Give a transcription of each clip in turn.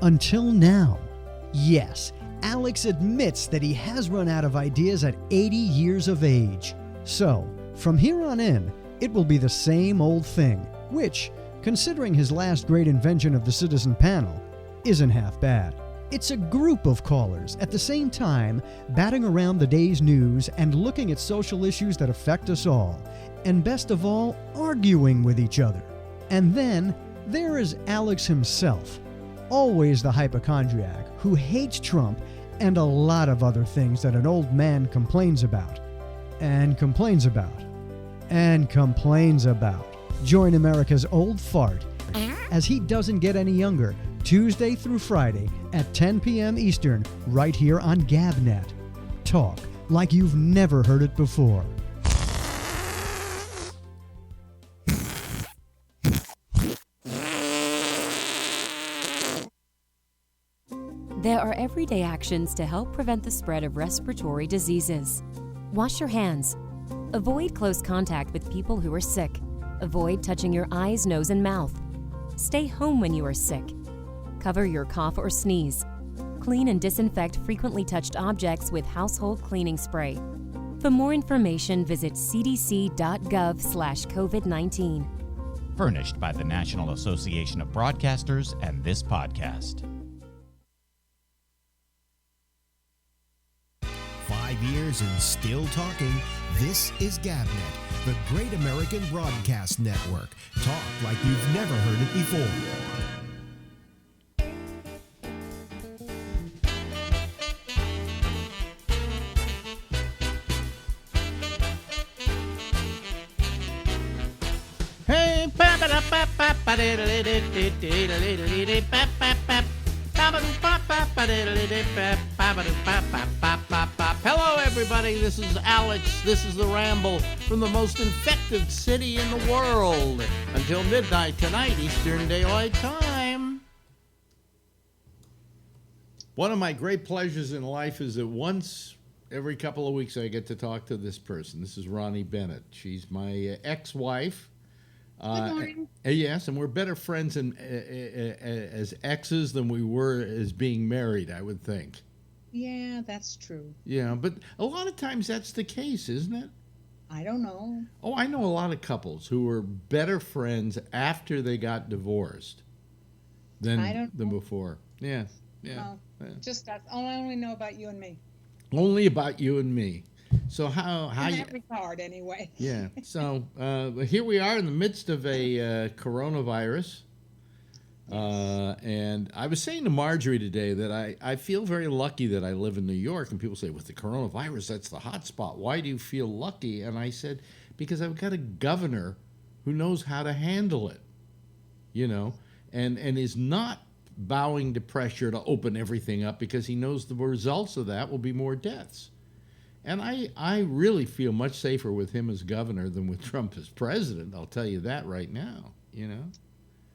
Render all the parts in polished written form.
Until now. Yes, Alex admits that he has run out of ideas at 80 years of age. So, from here on in, it will be the same old thing, which, considering his last great invention of the Citizen Panel, isn't half bad. It's a group of callers at the same time batting around the day's news and looking at social issues that affect us all, and best of all, arguing with each other. And then there is Alex himself, always the hypochondriac who hates Trump and a lot of other things that an old man complains about. And complains about. And complains about. Join America's old fart as he doesn't get any younger, Tuesday through Friday at 10 p.m. Eastern, right here on GABNet. Talk like you've never heard it before. There are everyday actions to help prevent the spread of respiratory diseases. Wash your hands. Avoid close contact with people who are sick. Avoid touching your eyes, nose, and mouth. Stay home when you are sick. Cover your cough or sneeze. Clean and disinfect frequently touched objects with household cleaning spray. For more information, visit cdc.gov/COVID-19. Furnished by the National Association of Broadcasters and this podcast. 5 years and still talking. This is GABNet, the Great American Broadcast Network. Talk like you've never heard it before. Hey, hello, everybody. This is Alex. This is the Ramble from the most infected city in the world. Until midnight tonight, Eastern Daylight Time. One of my great pleasures in life is that once every couple of weeks I get to talk to this person. This is Ronnie Bennett. She's my ex-wife. Good morning. Yes, and we're better friends as exes than we were as being married, I would think. Yeah, that's true. Yeah, but a lot of times that's the case, isn't it? I don't know. Oh, I know a lot of couples who were better friends after they got divorced than before. Yeah, yeah. No, just that. I only know about you and me. Only about you and me. So how in that regard, anyway. Yeah. So here we are in the midst of a coronavirus. And I was saying to Marjorie today that I feel very lucky that I live in New York, and people say, with the coronavirus, that's the hot spot. Why do you feel lucky? And I said, because I've got a governor who knows how to handle it, you know, and is not bowing to pressure to open everything up because he knows the results of that will be more deaths. And I really feel much safer with him as governor than with Trump as president. I'll tell you that right now, you know.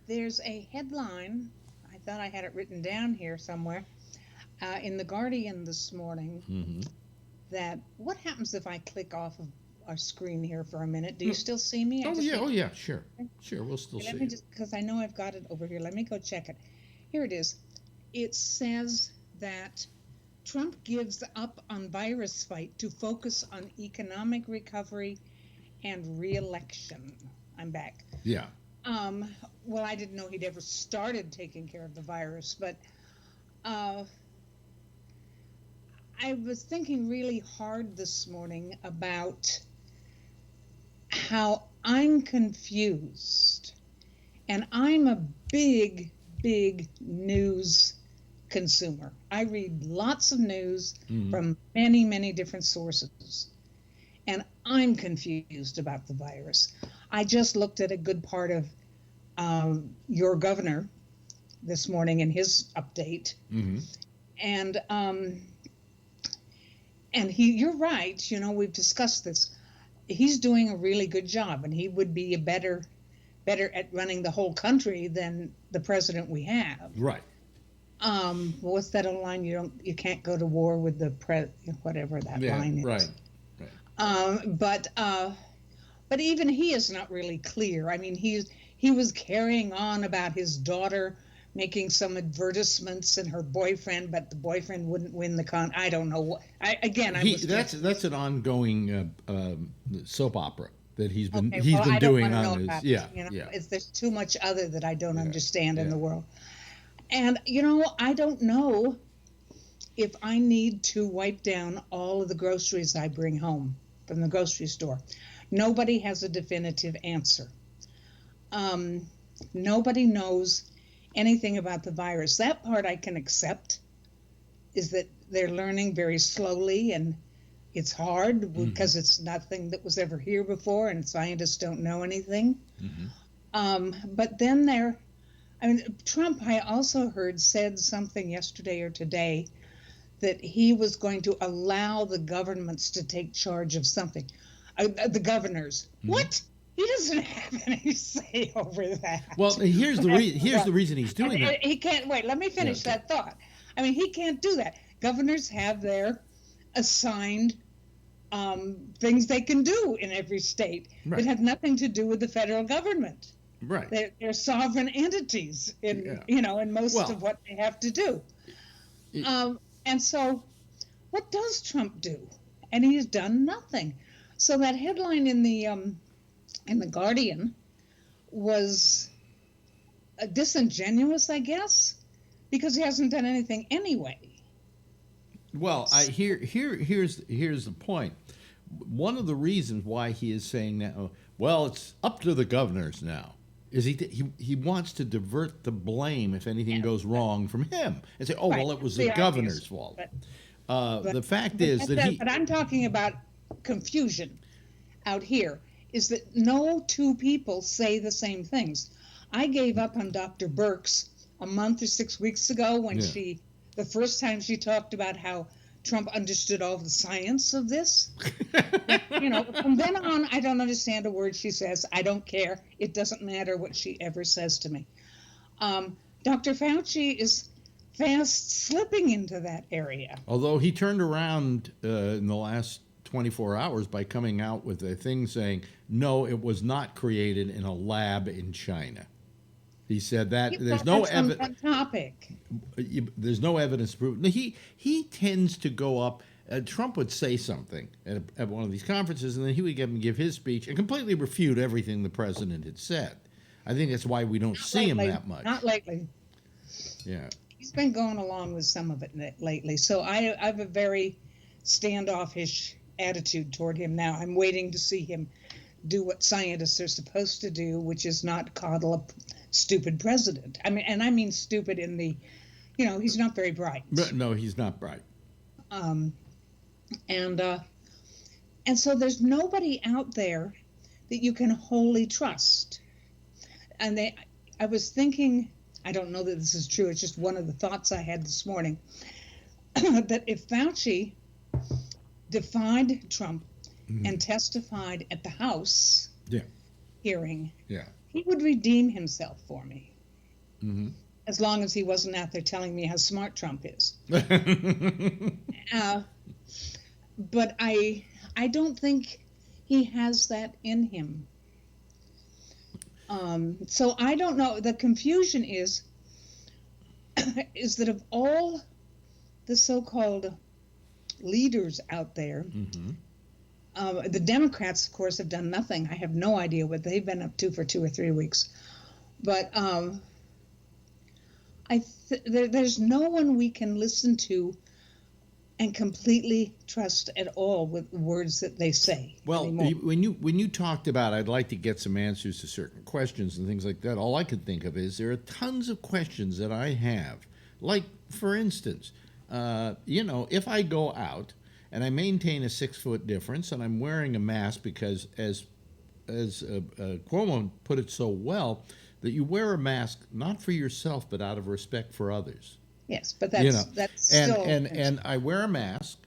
There's a headline, I thought I had it written down here somewhere, in The Guardian this morning, that what happens if I click off of our screen here for a minute? Do you still see me? Oh, yeah, sure. Sure, we'll still see it. Let me just, because I know I've got it over here. Let me go check it. Here it is. It says that Trump gives up on virus fight to focus on economic recovery and re-election. I'm back. Yeah. Well, I didn't know he'd ever started taking care of the virus, but I was thinking really hard this morning about how I'm confused. And I'm a big news consumer. I read lots of news from many, many different sources. And I'm confused about the virus. I just looked at a good part of your governor this morning in his update. And you're right, you know, we've discussed this. He's doing a really good job, and he would be better at running the whole country than the president we have. Right. What's that line? You can't go to war with the whatever that line is. Right. But even he is not really clear. I mean, he was carrying on about his daughter making some advertisements and her boyfriend, but the boyfriend wouldn't win the I don't know what. That's an ongoing soap opera that he's been I doing don't on know his about yeah it, you know, yeah. there's too much other that I don't understand in yeah. the world. And I don't know if I need to wipe down all of the groceries I bring home from the grocery store. Nobody has a definitive answer. Nobody knows anything about the virus. That part I can accept, is that they're learning very slowly, and it's hard because it's nothing that was ever here before, and scientists don't know anything. But then Trump, I also heard, said something yesterday or today that he was going to allow the governments to take charge of something. The governors. What? He doesn't have any say over that. Well, here's the reason he's doing that. He can't wait. Let me finish that thought. I mean, he can't do that. Governors have their assigned things they can do in every state that have nothing to do with the federal government. Right. They're sovereign entities in most of what they have to do. And so, what does Trump do? And he's done nothing. So that headline in the Guardian was disingenuous, I guess, because he hasn't done anything anyway. Well, here's the point. One of the reasons why he is saying now, well, it's up to the governors now, is he wants to divert the blame if anything goes wrong from him and say, well, it was the governor's fault. But the fact is that But I'm talking about confusion out here, is that no two people say the same things. I gave up on Dr. Birx a month or 6 weeks ago when the first time she talked about how Trump understood all the science of this. From then on, I don't understand a word she says. I don't care. It doesn't matter what she ever says to me. Dr. Fauci is fast slipping into that area. Although he turned around in the last 24 hours by coming out with a thing saying, no, it was not created in a lab in China. He said that there's no evidence. There's no evidence to prove. He tends to go up. Trump would say something at one of these conferences, and then he would give his speech and completely refute everything the president had said. I think that's why we don't see him that much. Not lately. Yeah. He's been going along with some of it lately. So I have a very standoffish attitude toward him now. I'm waiting to see him do what scientists are supposed to do, which is not coddle a stupid president. I mean stupid in the, he's not very bright. But no, he's not bright. And so there's nobody out there that you can wholly trust. And I was thinking, I don't know that this is true, it's just one of the thoughts I had this morning, that if Fauci defied Trump and testified at the House hearing, he would redeem himself for me. As long as he wasn't out there telling me how smart Trump is. But I don't think he has that in him. So I don't know. The confusion is that of all the so-called leaders out there, the Democrats, of course, have done nothing. I have no idea what they've been up to for 2 or 3 weeks. But there's no one we can listen to and completely trust at all with the words that they say. Well, anymore. when you talked about I'd like to get some answers to certain questions and things like that, all I could think of is there are tons of questions that I have. Like, for instance, if I go out and I maintain a 6-foot difference and I'm wearing a mask because, as Cuomo put it so well, that you wear a mask not for yourself but out of respect for others. Yes, but that's still... And I wear a mask.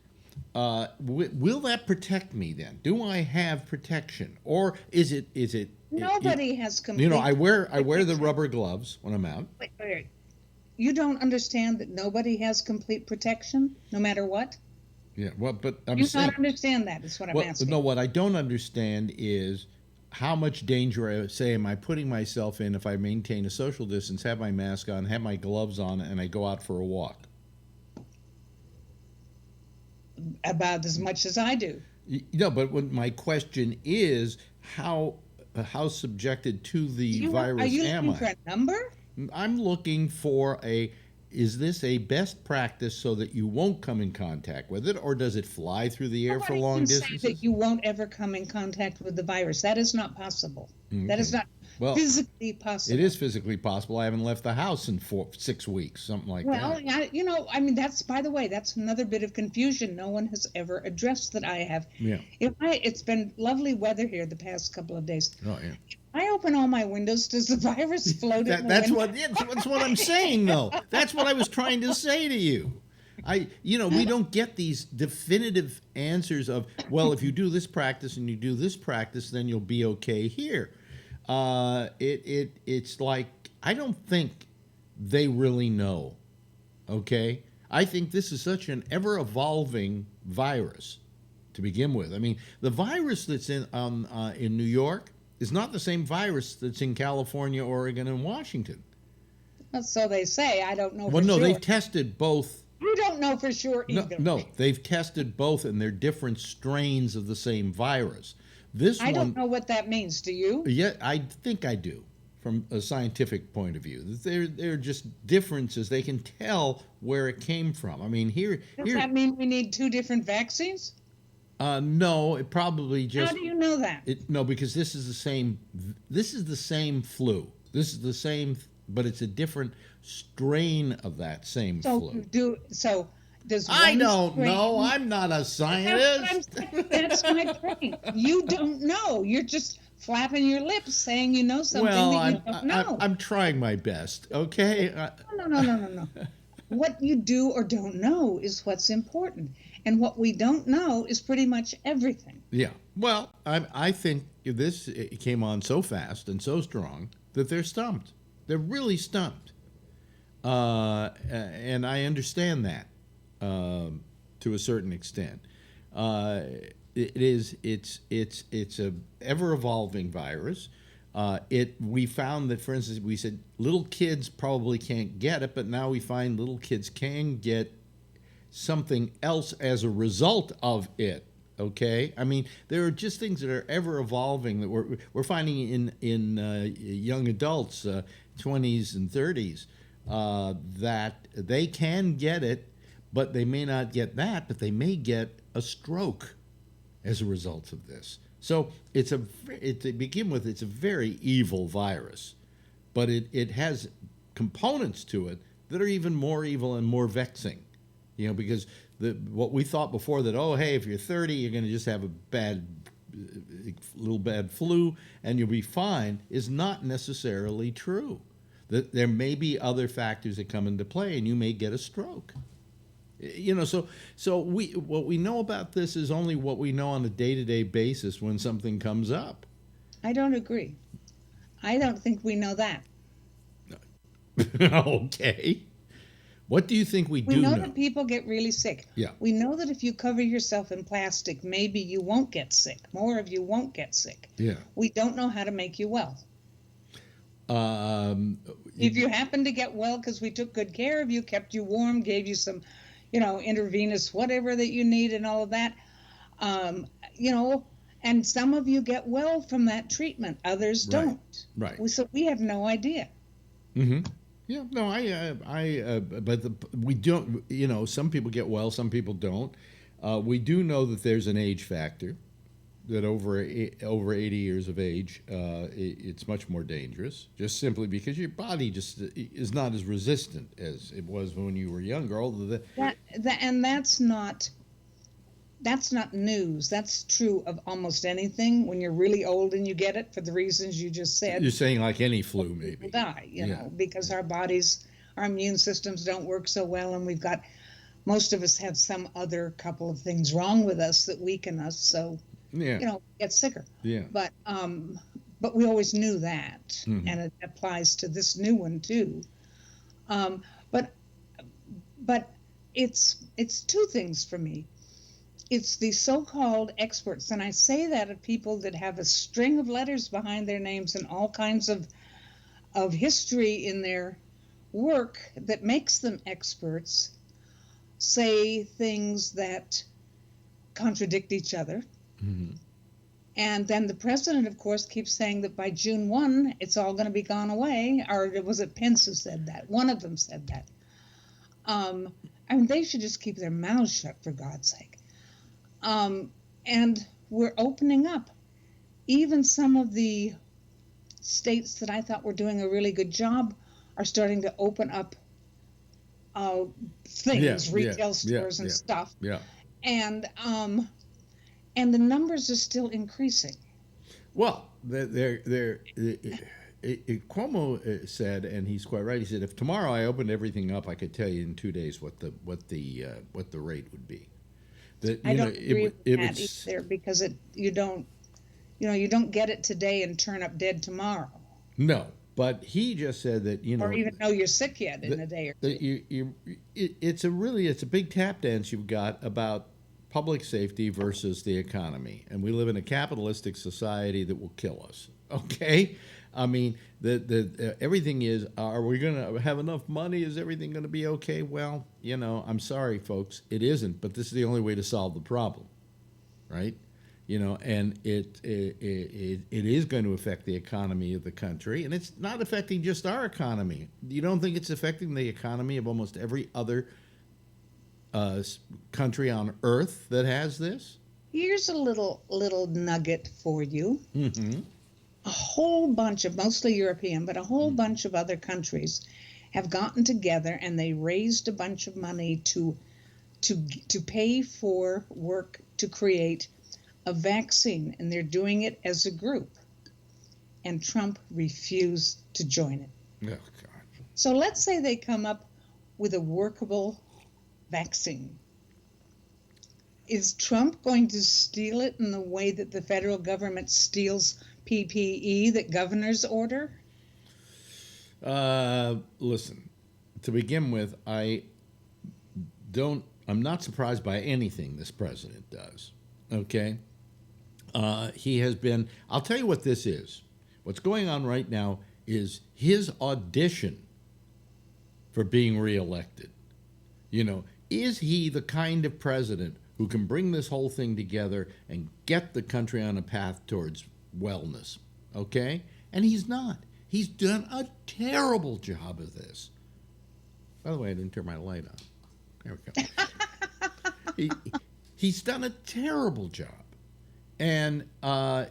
Will that protect me then? Do I have protection, or is it? Nobody has complete. I wear the rubber gloves when I'm out. Wait. You don't understand that nobody has complete protection, no matter what. Yeah, well, but I'm you saying, don't understand that. Is what I'm asking. No, what I don't understand is how much danger, am I putting myself in if I maintain a social distance, have my mask on, have my gloves on, and I go out for a walk? About as much as I do. No, but my question is, how subjected to the virus are you am looking for I? a number? I'm looking for is this a best practice so that you won't come in contact with it, or does it fly through the air for long distances? Say that you won't ever come in contact with the virus. That is not possible. Okay. That is not physically possible. It is physically possible. I haven't left the house in 6 weeks, something like that. Well, I mean, by the way, that's another bit of confusion no one has ever addressed that I have. Yeah. It's been lovely weather here the past couple of days. Oh, yeah. I open all my windows. Does the virus float in the window? That's what I'm saying, though. That's what I was trying to say to you. We don't get these definitive answers of, well, if you do this practice and you do this practice, then you'll be okay here. It's like, I don't think they really know. Okay, I think this is such an ever-evolving virus to begin with. I mean, the virus that's in New York is not the same virus that's in California, Oregon, and Washington. So they say. I don't know. Well, for no, sure. they've tested both. You don't know for sure either. No, they've tested both, and they're different strains of the same virus. I don't know what that means. Do you? Yeah, I think I do, from a scientific point of view. They're just differences. They can tell where it came from. I mean, Does that mean we need 2 different vaccines? No, it probably just. How do you know that? No, because this is the same. This is the same flu. This is the same, but it's a different strain of that same flu. Does I don't know. I'm not a scientist. That's my point. You don't know. You're just flapping your lips saying you know something that you don't know. I'm trying my best. Okay. No. What you do or don't know is what's important. And what we don't know is pretty much everything. Yeah. Well, I think it came on so fast and so strong that they're stumped. They're really stumped. And I understand that to a certain extent. It's a ever-evolving virus. We found that, for instance, we said little kids probably can't get it, but now we find little kids can get something else as a result of it. Okay, I mean, there are just things that are ever evolving that we're finding in young adults, 20s and 30s, that they can get it, but they may not get that, but they may get a stroke as a result of this. So to begin with, it's a very evil virus, but it has components to it that are even more evil and more vexing. Because what we thought before that, if you're 30, you're going to just have a little bad flu and you'll be fine, is not necessarily true. That there may be other factors that come into play and you may get a stroke. So what we know about this is only what we know on a day-to-day basis when something comes up. I don't agree. I don't think we know that. Okay. What do you think we do know? We know that people get really sick. Yeah. We know that if you cover yourself in plastic, maybe you won't get sick. More of you won't get sick. Yeah. We don't know how to make you well. If you happen to get well because we took good care of you, kept you warm, gave you some, intravenous whatever that you need and all of that, and some of you get well from that treatment. Others don't. Right. So we have no idea. Mm-hmm. Yeah, no, but we don't, some people get well, some people don't. We do know that there's an age factor, that over 80 years of age, it's much more dangerous, just simply because your body just is not as resistant as it was when you were younger. Although and that's not news. That's true of almost anything. When you're really old and you get it, for the reasons you just said. You're saying like any flu, maybe. People die, you know, because our immune systems don't work so well, and most of us have some other couple of things wrong with us that weaken us, so get sicker. Yeah. But we always knew that, mm-hmm. and it applies to this new one too. But it's 2 things for me. it's the so-called experts, and I say that of people that have a string of letters behind their names and all kinds of history in their work that makes them experts, say things that contradict each other. Mm-hmm. And then the president, of course, keeps saying that by June 1, it's all going to be gone away. Or was it Pence who said that? One of them said that. I mean, they should just keep their mouths shut, for God's sake. And we're opening up. Even some of the states that I thought were doing a really good job are starting to open up things, retail stores and stuff. Yeah. And the numbers are still increasing. Well, Cuomo said, and he's quite right. He said, if tomorrow I opened everything up, I could tell you in 2 days what the rate would be. I don't agree with that either, because you don't get it today and turn up dead tomorrow. No, but he just said that or even know you're sick yet in a day or two. It's a big tap dance you've got about public safety versus the economy, and we live in a capitalistic society that will kill us. Okay, I mean everything is. Are we going to have enough money? Is everything going to be okay? Well, I'm sorry, folks, it isn't. But this is the only way to solve the problem, right? And it is going to affect the economy of the country, and it's not affecting just our economy. You don't think it's affecting the economy of almost every other country on Earth that has this? Here's a little nugget for you. Mm-hmm. A whole bunch of, mostly European, but a whole bunch of other countries have gotten together and they raised a bunch of money to pay for work to create a vaccine, and they're doing it as a group. And Trump refused to join it. Oh, God. So let's say they come up with a workable vaccine. Is Trump going to steal it in the way that the federal government steals PPE that governors order? Listen, to begin with, I'm not surprised by anything this president does. Okay? He has been, I'll tell you what this is. What's going on right now is his audition for being reelected. Is he the kind of president who can bring this whole thing together and get the country on a path towards wellness? Okay? And he's not. He's done a terrible job of this. By the way, I didn't turn my light on. There we go. He's done a terrible job. And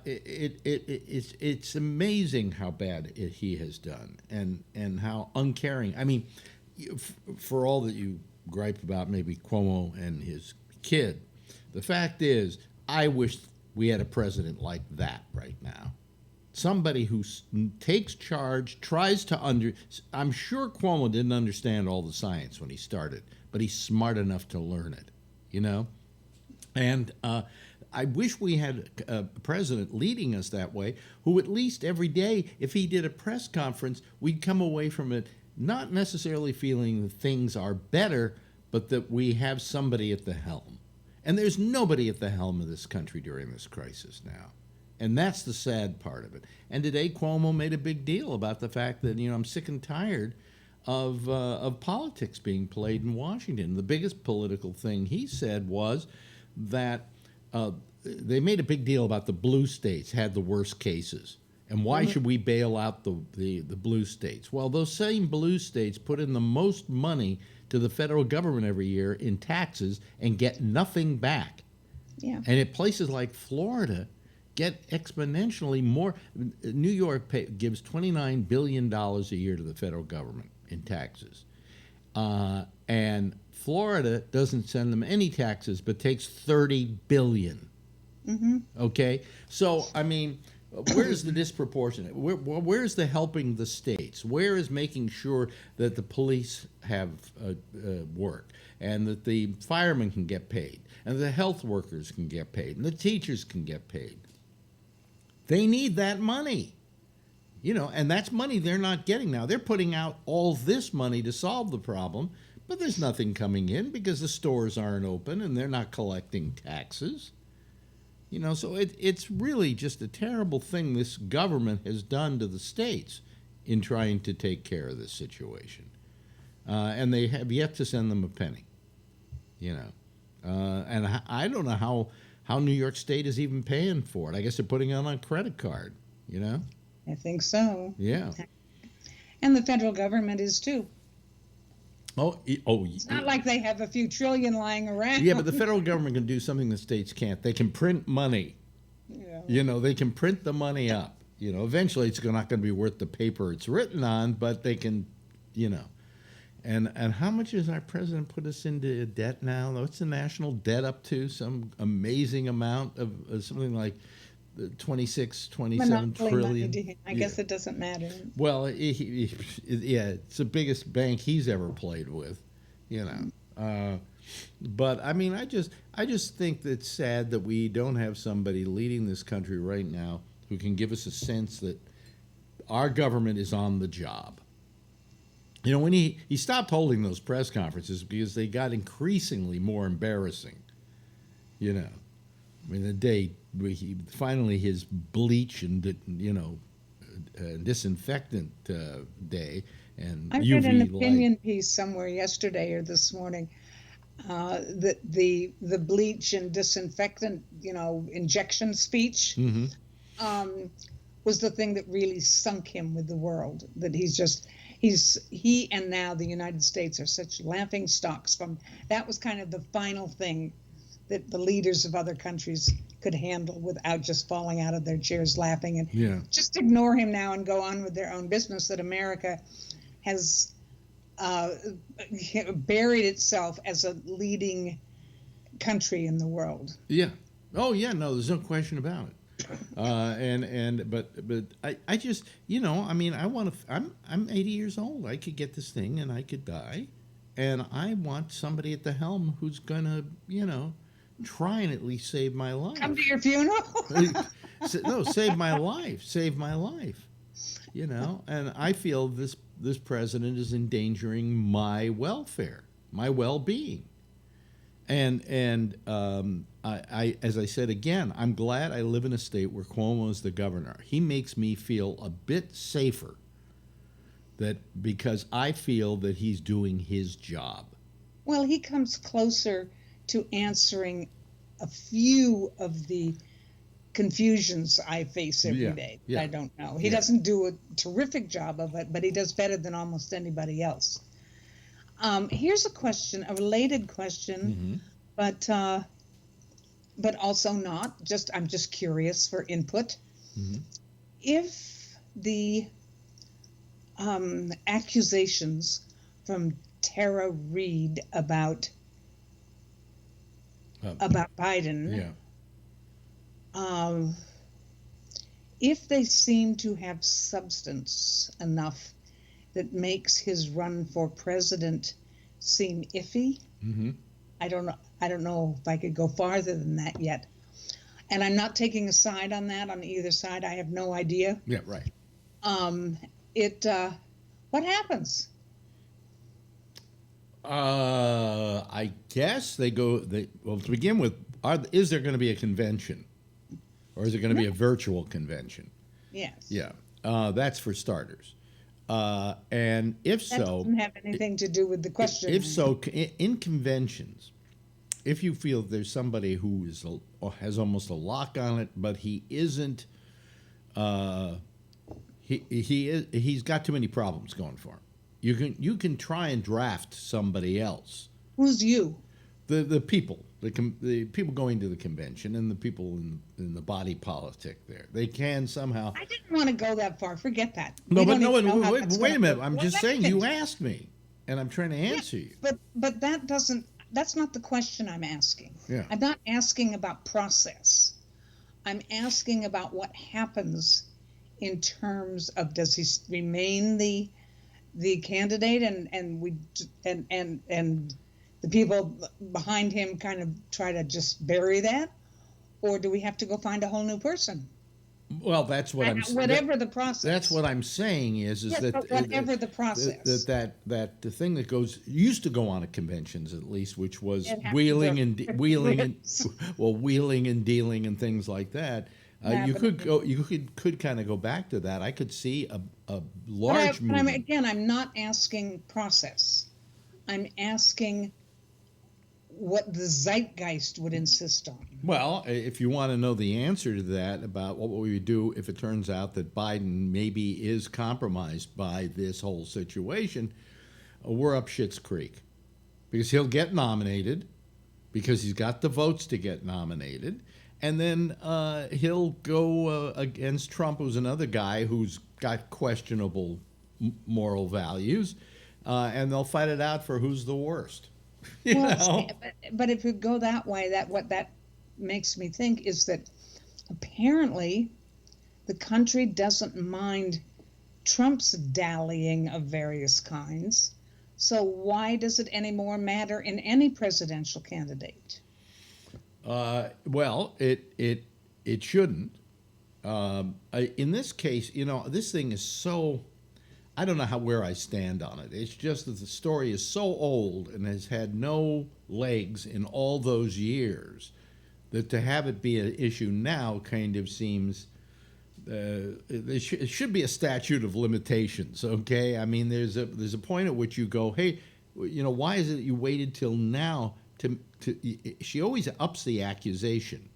it's amazing how bad he has done and how uncaring. I mean, for all that you gripe about maybe Cuomo and his kid, the fact is, I wish we had a president like that right now. Somebody who takes charge, tries to I'm sure Cuomo didn't understand all the science when he started, but he's smart enough to learn it, And I wish we had a president leading us that way, who at least every day, if he did a press conference, we'd come away from it not necessarily feeling that things are better, but that we have somebody at the helm. And there's nobody at the helm of this country during this crisis now. And that's the sad part of it. And today Cuomo made a big deal about the fact that, I'm sick and tired of politics being played in Washington. The biggest political thing he said was that they made a big deal about the blue states had the worst cases. And why should we bail out the blue states? Well, those same blue states put in the most money to the federal government every year in taxes and get nothing back. Yeah. And at places like Florida get exponentially more. New York gives $29 billion a year to the federal government in taxes. And Florida doesn't send them any taxes, but takes $30 billion. Mm-hmm. Okay? So, I mean, where's the disproportionate? Where's the helping the states? Where is making sure that the police have work and that the firemen can get paid and the health workers can get paid and the teachers can get paid? They need that money, and that's money they're not getting now. They're putting out all this money to solve the problem, But there's nothing coming in because the stores aren't open and they're not collecting taxes. So it's really just a terrible thing this government has done to the states in trying to take care of this situation. And they have yet to send them a penny, And I don't know how New York State is even paying for it. I guess they're putting it on a credit card, I think so. Yeah. And the federal government is too. It's not like they have a few trillion lying around. Yeah, but the federal government can do something the states can't. They can print money. Yeah. They can print the money up. Eventually it's not going to be worth the paper it's written on, but they can, And how much does our president put us into debt now? What's the national debt up to? Some amazing amount of something like 26, 27 Monopoly trillion. Money to him. I guess it doesn't matter. Well, it's the biggest bank he's ever played with, But I mean, I just think that it's sad that we don't have somebody leading this country right now who can give us a sense that our government is on the job. When he stopped holding those press conferences because they got increasingly more embarrassing. The day finally his bleach and disinfectant day and I UV read an opinion light. piece somewhere yesterday or this morning that the bleach and disinfectant injection speech was the thing that really sunk him with the world. That he and now the United States are such laughing stocks from. That was kind of the final thing that the leaders of other countries could handle without just falling out of their chairs laughing and just ignore him now and go on with their own business. That America has buried itself as a leading country in the world. Yeah. Oh yeah. No, there's no question about it. But I just I'm 80 years old. I could get this thing and I could die, and I want somebody at the helm who's gonna try and at least save my life. Come to your funeral. No, save my life. And I feel this president is endangering my welfare, my well-being. And I as I said again, I'm glad I live in a state where Cuomo is the governor. He makes me feel a bit safer because I feel that he's doing his job. Well, he comes closer to answering a few of the confusions I face every day. I don't know. He doesn't do a terrific job of it, but he does better than almost anybody else. Here's a question, a related question, but also not. I'm just curious for input. If the accusations from Tara Reid about Biden, if they seem to have substance enough that makes his run for president seem iffy. I don't know if I could go farther than that yet. And I'm not taking a side on that on either side. I have no idea. Yeah, right. What happens? I guess to begin with, is there going to be a convention? Or is it going to be a virtual convention? Yes. Yeah. That's for starters. And if that doesn't have anything to do with the question. If so, in conventions, if you feel there's somebody who has almost a lock on it, but he isn't, he's got too many problems going for him. You can try and draft somebody else. Who's you? The people. The people going to the convention and the people in the body politic there. They can somehow. I didn't want to go that far. Forget that. No, but wait a minute. I'm just saying, you asked me, and I'm trying to answer you. But that's not the question I'm asking. Yeah. I'm not asking about process. I'm asking about what happens in terms of, does he remain the candidate and the people behind him kind of try to just bury that? Or do we have to go find a whole new person? Well, that's what whatever the process. That's what I'm saying is Yes, that but whatever the process. that the thing that used to go on at conventions at least, which was It happened wheeling for and 50 wheeling and years. wheeling and dealing and things like that. You Happening. could kind of go back to that. I could see a But large movement. I'm not asking process. I'm asking what the zeitgeist would insist on. Well, if you want to know the answer to that about what we would do if it turns out that Biden maybe is compromised by this whole situation, we're up Schitt's Creek. Because he'll get nominated, because he's got the votes to get nominated, and then he'll go against Trump, who's another guy who's got questionable moral values, and they'll fight it out for who's the worst. You know? But if you go that way, what that makes me think is that apparently the country doesn't mind Trump's dallying of various kinds. So why does it anymore matter in any presidential candidate? Well, it shouldn't. In this case, this thing is so. I don't know where I stand on it. It's just that the story is so old and has had no legs in all those years that to have it be an issue now kind of seems. It should be a statute of limitations. Okay, I mean, there's a point at which you go, hey, why is it that you waited till now to? She always ups the accusation,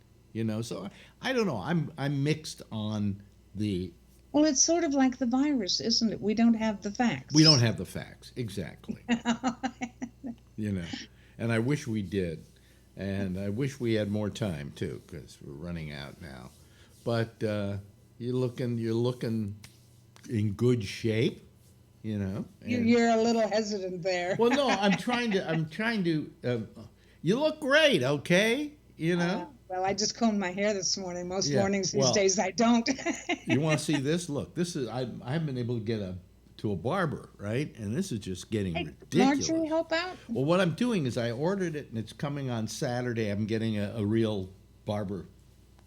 So I don't know. I'm mixed on the. Well, it's sort of like the virus, isn't it? We don't have the facts. We don't have the facts, exactly. And I wish we did, and I wish we had more time too, because we're running out now. But you're looking in good shape, You're a little hesitant there. Well, no, I'm trying to. You look great, okay? Well, I just combed my hair this morning. Most mornings these days I don't. You want to see this? Look, this is I haven't been able to get to a barber, right? And this is just getting ridiculous. Marjorie help out? Well, what I'm doing is I ordered it, and it's coming on Saturday. I'm getting a real barber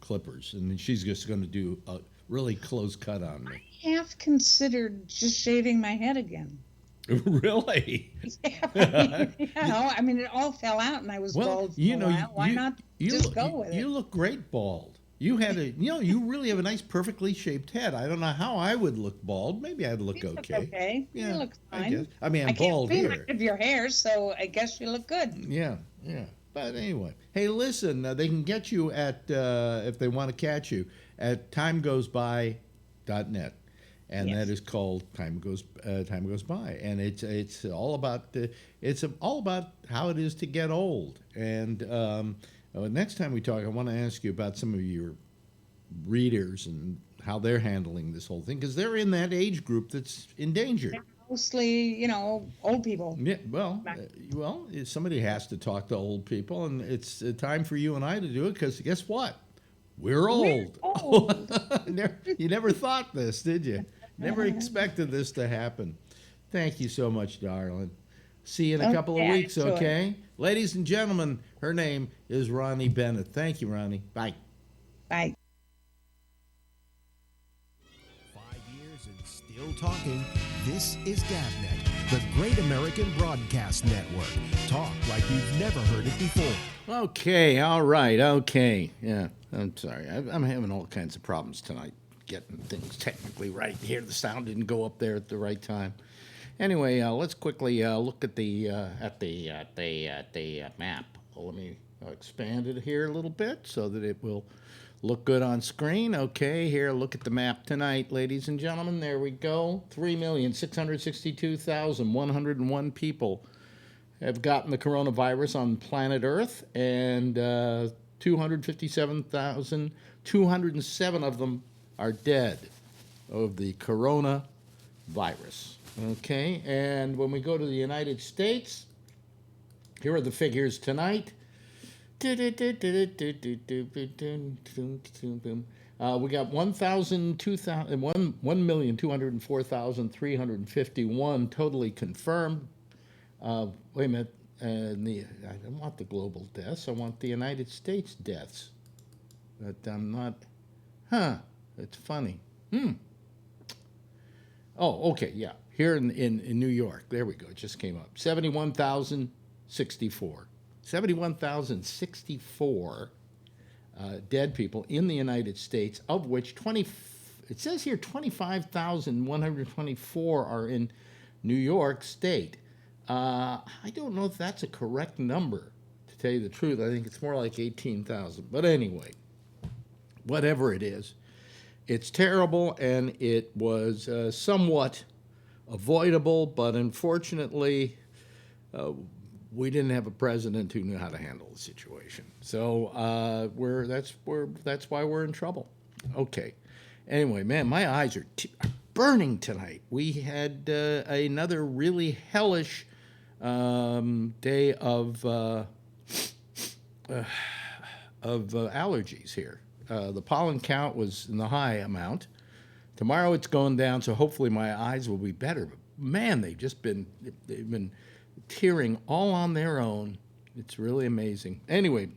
clippers, and then she's just going to do a really close cut on me. I half considered just shaving my head again. Really? I mean, it all fell out, and I was bald for a while. Why not just go with it? You look great bald. You had you really have a nice, perfectly shaped head. I don't know how I would look bald. Maybe I'd look okay. Okay, yeah, you look fine. I guess. I mean, I'm bald here. I can't see much of your hair, so I guess you look good. Yeah. But anyway, hey, listen, they can get you at if they want to catch you at timegoesby.net. And that is called Time Goes By, and it's all about how it is to get old. And next time we talk, I want to ask you about some of your readers and how they're handling this whole thing, because they're in that age group that's in danger. Mostly, old people. Yeah, well, somebody has to talk to old people, and it's time for you and I to do it, because guess what? We're old. You never thought this, did you? Never expected this to happen. Thank you so much, darling. See you in a couple of weeks, okay? Ladies and gentlemen, her name is Ronnie Bennett. Thank you, Ronnie. Bye. Bye. 5 years and still talking. This is GABNet, the Great American Broadcast Network. Talk like you've never heard it before. Okay, all right, okay. Yeah, I'm sorry. I'm having all kinds of problems tonight getting things technically right here. The sound didn't go up there at the right time. Anyway, let's quickly look at the map. Let me expand it here a little bit so that it will look good on screen. Okay, here, look at the map tonight, ladies and gentlemen. There we go. 3,662,101 people have gotten the coronavirus on planet Earth, and 257,207 of them are dead of the coronavirus. Okay, and when we go to the United States, here are the figures tonight. We got 1,204,351 totally confirmed. Wait a minute. I don't want the global deaths. I want the United States deaths. But I'm not. It's funny. Oh, okay, yeah. Here in New York, there we go. It just came up. 71,064. 71,064 dead people in the United States, of which it says here 25,124 are in New York State. I don't know if that's a correct number, to tell you the truth. I think it's more like 18,000. But anyway, whatever it is, it's terrible, and it was somewhat avoidable, but unfortunately, we didn't have a president who knew how to handle the situation. So that's why we're in trouble. Okay. Anyway, man, my eyes are burning tonight. We had another really hellish day of allergies here. The pollen count was in the high amount. Tomorrow it's going down, so hopefully my eyes will be better. But man, they've been tearing all on their own. It's really amazing. Anyway,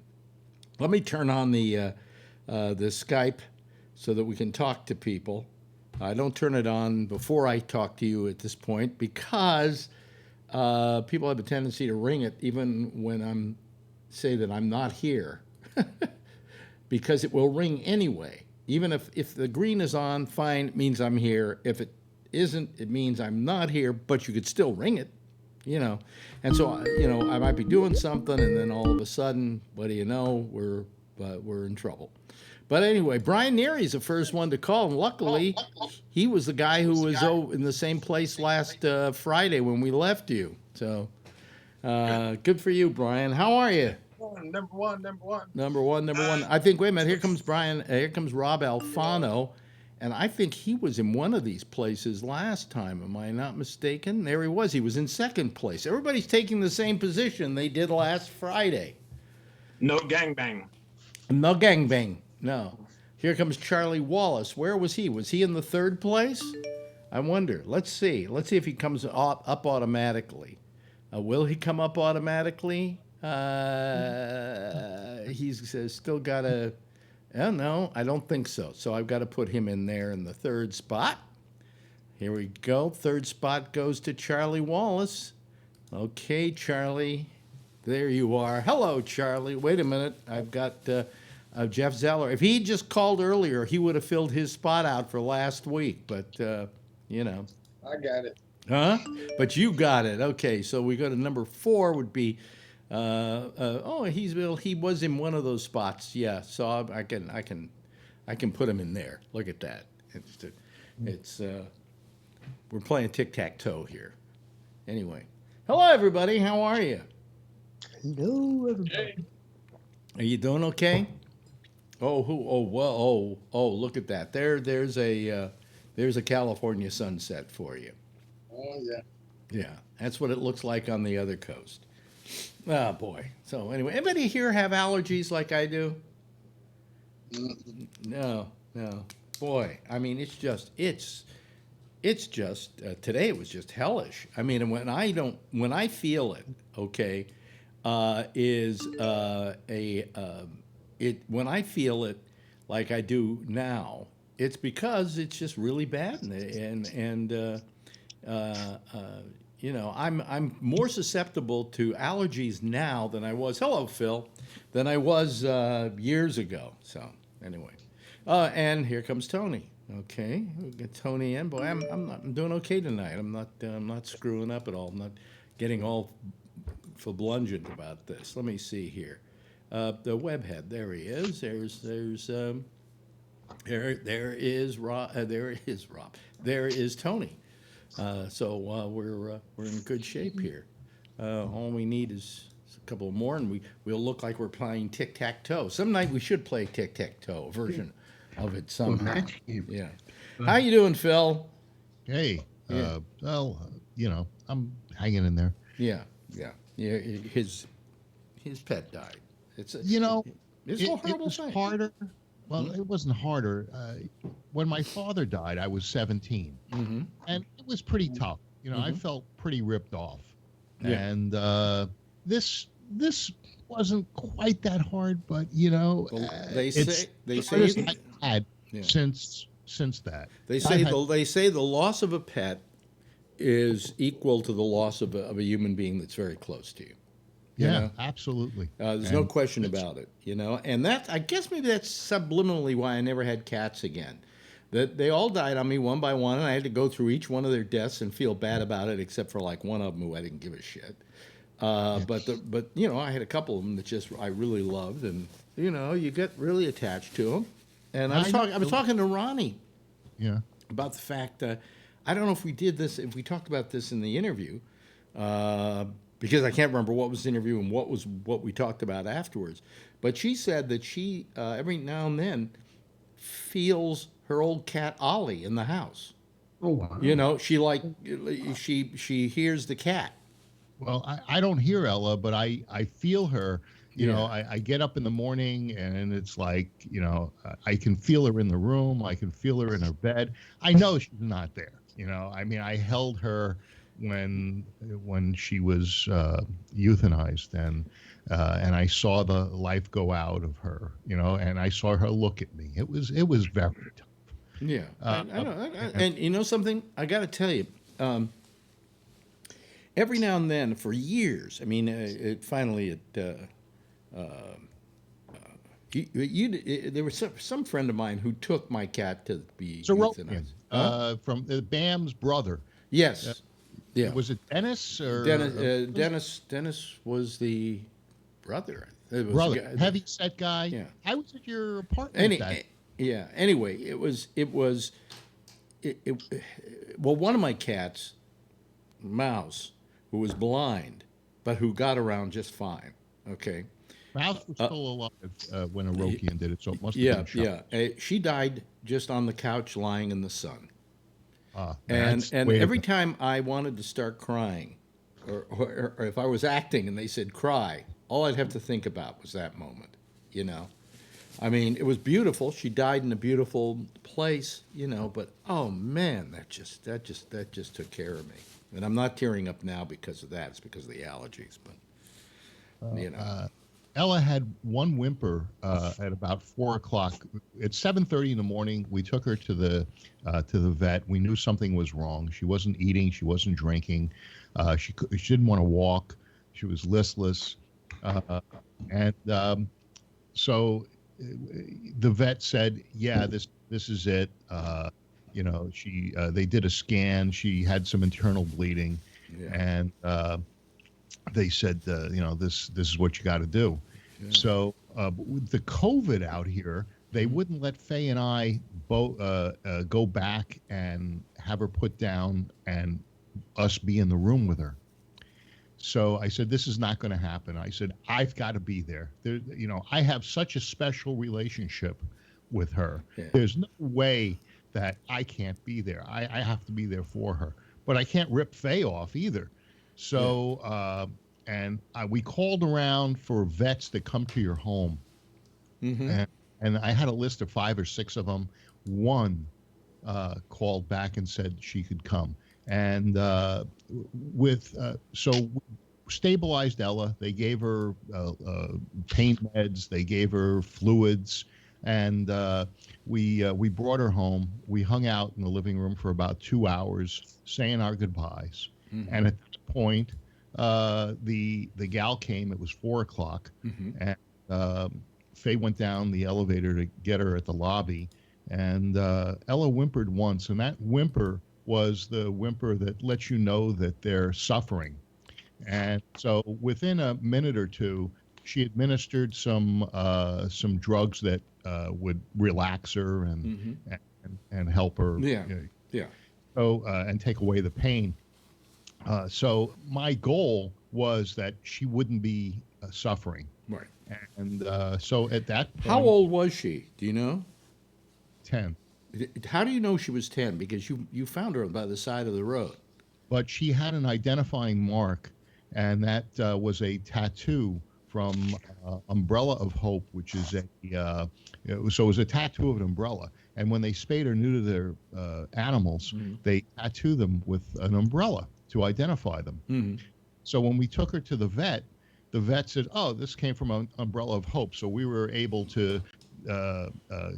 let me turn on the Skype so that we can talk to people. I don't turn it on before I talk to you at this point because people have a tendency to ring it even when say that I'm not here because it will ring anyway. Even if the green is on, fine, it means I'm here. If it isn't, it means I'm not here, but you could still ring it, And so, I might be doing something, and then all of a sudden, what do you know, we're in trouble. But anyway, Brian Neary's the first one to call, and luckily, he was the guy who was in the same place last Friday when we left you. So, good for you, Brian. How are you? Number one. I think, wait a minute, here comes Brian, here comes Rob Alfano, and I think he was in one of these places last time. Am I not mistaken? There he was. He was in second place. Everybody's taking the same position they did last Friday. No gangbang. No gangbang. No. Here comes Charlie Wallace. Where was he? Was he in the third place? I wonder. Let's see. Let's see if he comes up automatically. Will he come up automatically? He's still got a... Oh, no, I don't think so. So I've got to put him in there in the third spot. Here we go. Third spot goes to Charlie Wallace. Okay, Charlie. There you are. Hello, Charlie. Wait a minute. I've got Jeff Zeller. If he just called earlier, he would have filled his spot out for last week. But, I got it. Huh? But you got it. Okay, so we go to number 4 would be... he was in one of those spots. Yeah, so I can put him in there. Look at that. We're playing tic-tac-toe here. Anyway, hello everybody. How are you? Hello everybody. Are you doing okay? Look at that. There's a California sunset for you. Oh yeah. Yeah, that's what it looks like on the other coast. Oh, boy. So, anyway, anybody here have allergies like I do? No. Boy, I mean, it's just, today it was just hellish. I mean, when I feel it, okay, when I feel it like I do now, it's because it's just really bad. I'm more susceptible to allergies now than I was. Hello, Phil, than I was years ago. So anyway, and here comes Tony. Okay, we'll get Tony in. Boy, I'm doing okay tonight. I'm not screwing up at all. I'm not getting all fablungent about this. Let me see here. The webhead. There he is. There is Rob. There is Tony. So we're in good shape here. All we need is a couple more, and we'll look like we're playing tic-tac-toe. Some night we should play tic-tac-toe, a version of it somehow. Yeah. How you doing, Phil? Hey. Yeah. I'm hanging in there. Yeah. His pet died. It's a horrible was thing. harder. Well, it wasn't harder. When my father died, I was 17, and it was pretty tough. I felt pretty ripped off. Yeah. And this wasn't quite that hard, but Well, they say I had since since that. They say the loss of a pet is equal to the loss of a human being that's very close to you. You Yeah, know? absolutely. There's no question about it, and that, I guess maybe that's subliminally why I never had cats again. That they all died on me one by one, and I had to go through each one of their deaths and feel bad about it, except for like one of them who I didn't give a shit. But I had a couple of them that I really loved, and you get really attached to them. And I was talking to Ronnie, about the fact that I don't know if we talked about this in the interview. Because I can't remember what was the interview and what we talked about afterwards. But she said that she, every now and then, feels her old cat Ollie in the house. Oh, wow. She hears the cat. Well, I don't hear Ella, but I feel her. I get up in the morning and it's like, I can feel her in the room. I can feel her in her bed. I know she's not there. I held her when she was euthanized, and I saw the life go out of her, and I saw her look at me. It was very tough. Yeah, I know. And you know something? I got to tell you, every now and then, for years, there was some friend of mine who took my cat to be euthanized. From Bam's brother. Yes. Yeah. Was it Dennis or Dennis was the brother. Heavy set guy. Yeah. I was at your apartment. Yeah. Anyway, it was. Well, one of my cats, Mouse, who was blind, but who got around just fine. Okay. Mouse was still alive when Arokian did it, so it must have been shot. Yeah. She died just on the couch, lying in the sun. And every time I wanted to start crying, or if I was acting and they said cry, all I'd have to think about was that moment. It was beautiful. She died in a beautiful place, But oh man, that just took care of me. And I'm not tearing up now because of that. It's because of the allergies. But Ella had one whimper at about 4 o'clock. At 7:30 in the morning, we took her to the vet. We knew something was wrong. She wasn't eating. She wasn't drinking. She didn't want to walk. She was listless. So the vet said, "Yeah, this is it." They did a scan. She had some internal bleeding, and they said, this is what you got to do. Yeah. So with the COVID out here, they wouldn't let Faye and I go back and have her put down and us be in the room with her. So I said, this is not going to happen. I said, I've got to be there. I have such a special relationship with her. Yeah. There's no way that I can't be there. I have to be there for her. But I can't rip Faye off either. So, we called around for vets that come to your home. Mm-hmm. And I had a list of 5 or 6 of them. One called back and said she could come. And so stabilized Ella. They gave her pain meds. They gave her fluids. And we brought her home. We hung out in the living room for about 2 hours, saying our goodbyes. Mm-hmm. And at this point, the gal came. It was 4 o'clock, mm-hmm. and Faye went down the elevator to get her at the lobby. And Ella whimpered once, and that whimper was the whimper that lets you know that they're suffering. And so within a minute or two, she administered some drugs that would relax her and help her. So and take away the pain. So my goal was that she wouldn't be suffering. Right. And so at that point, how old was she? Do you know? 10. How do you know she was 10? Because you found her by the side of the road. But she had an identifying mark, and that was a tattoo from Umbrella of Hope, which is so it was a tattoo of an umbrella. And when they spayed or neuter their animals, mm-hmm. they tattoo them with an umbrella to identify them. Mm-hmm. So when we took her to the vet said, "Oh, this came from an Umbrella of Hope." So we were able to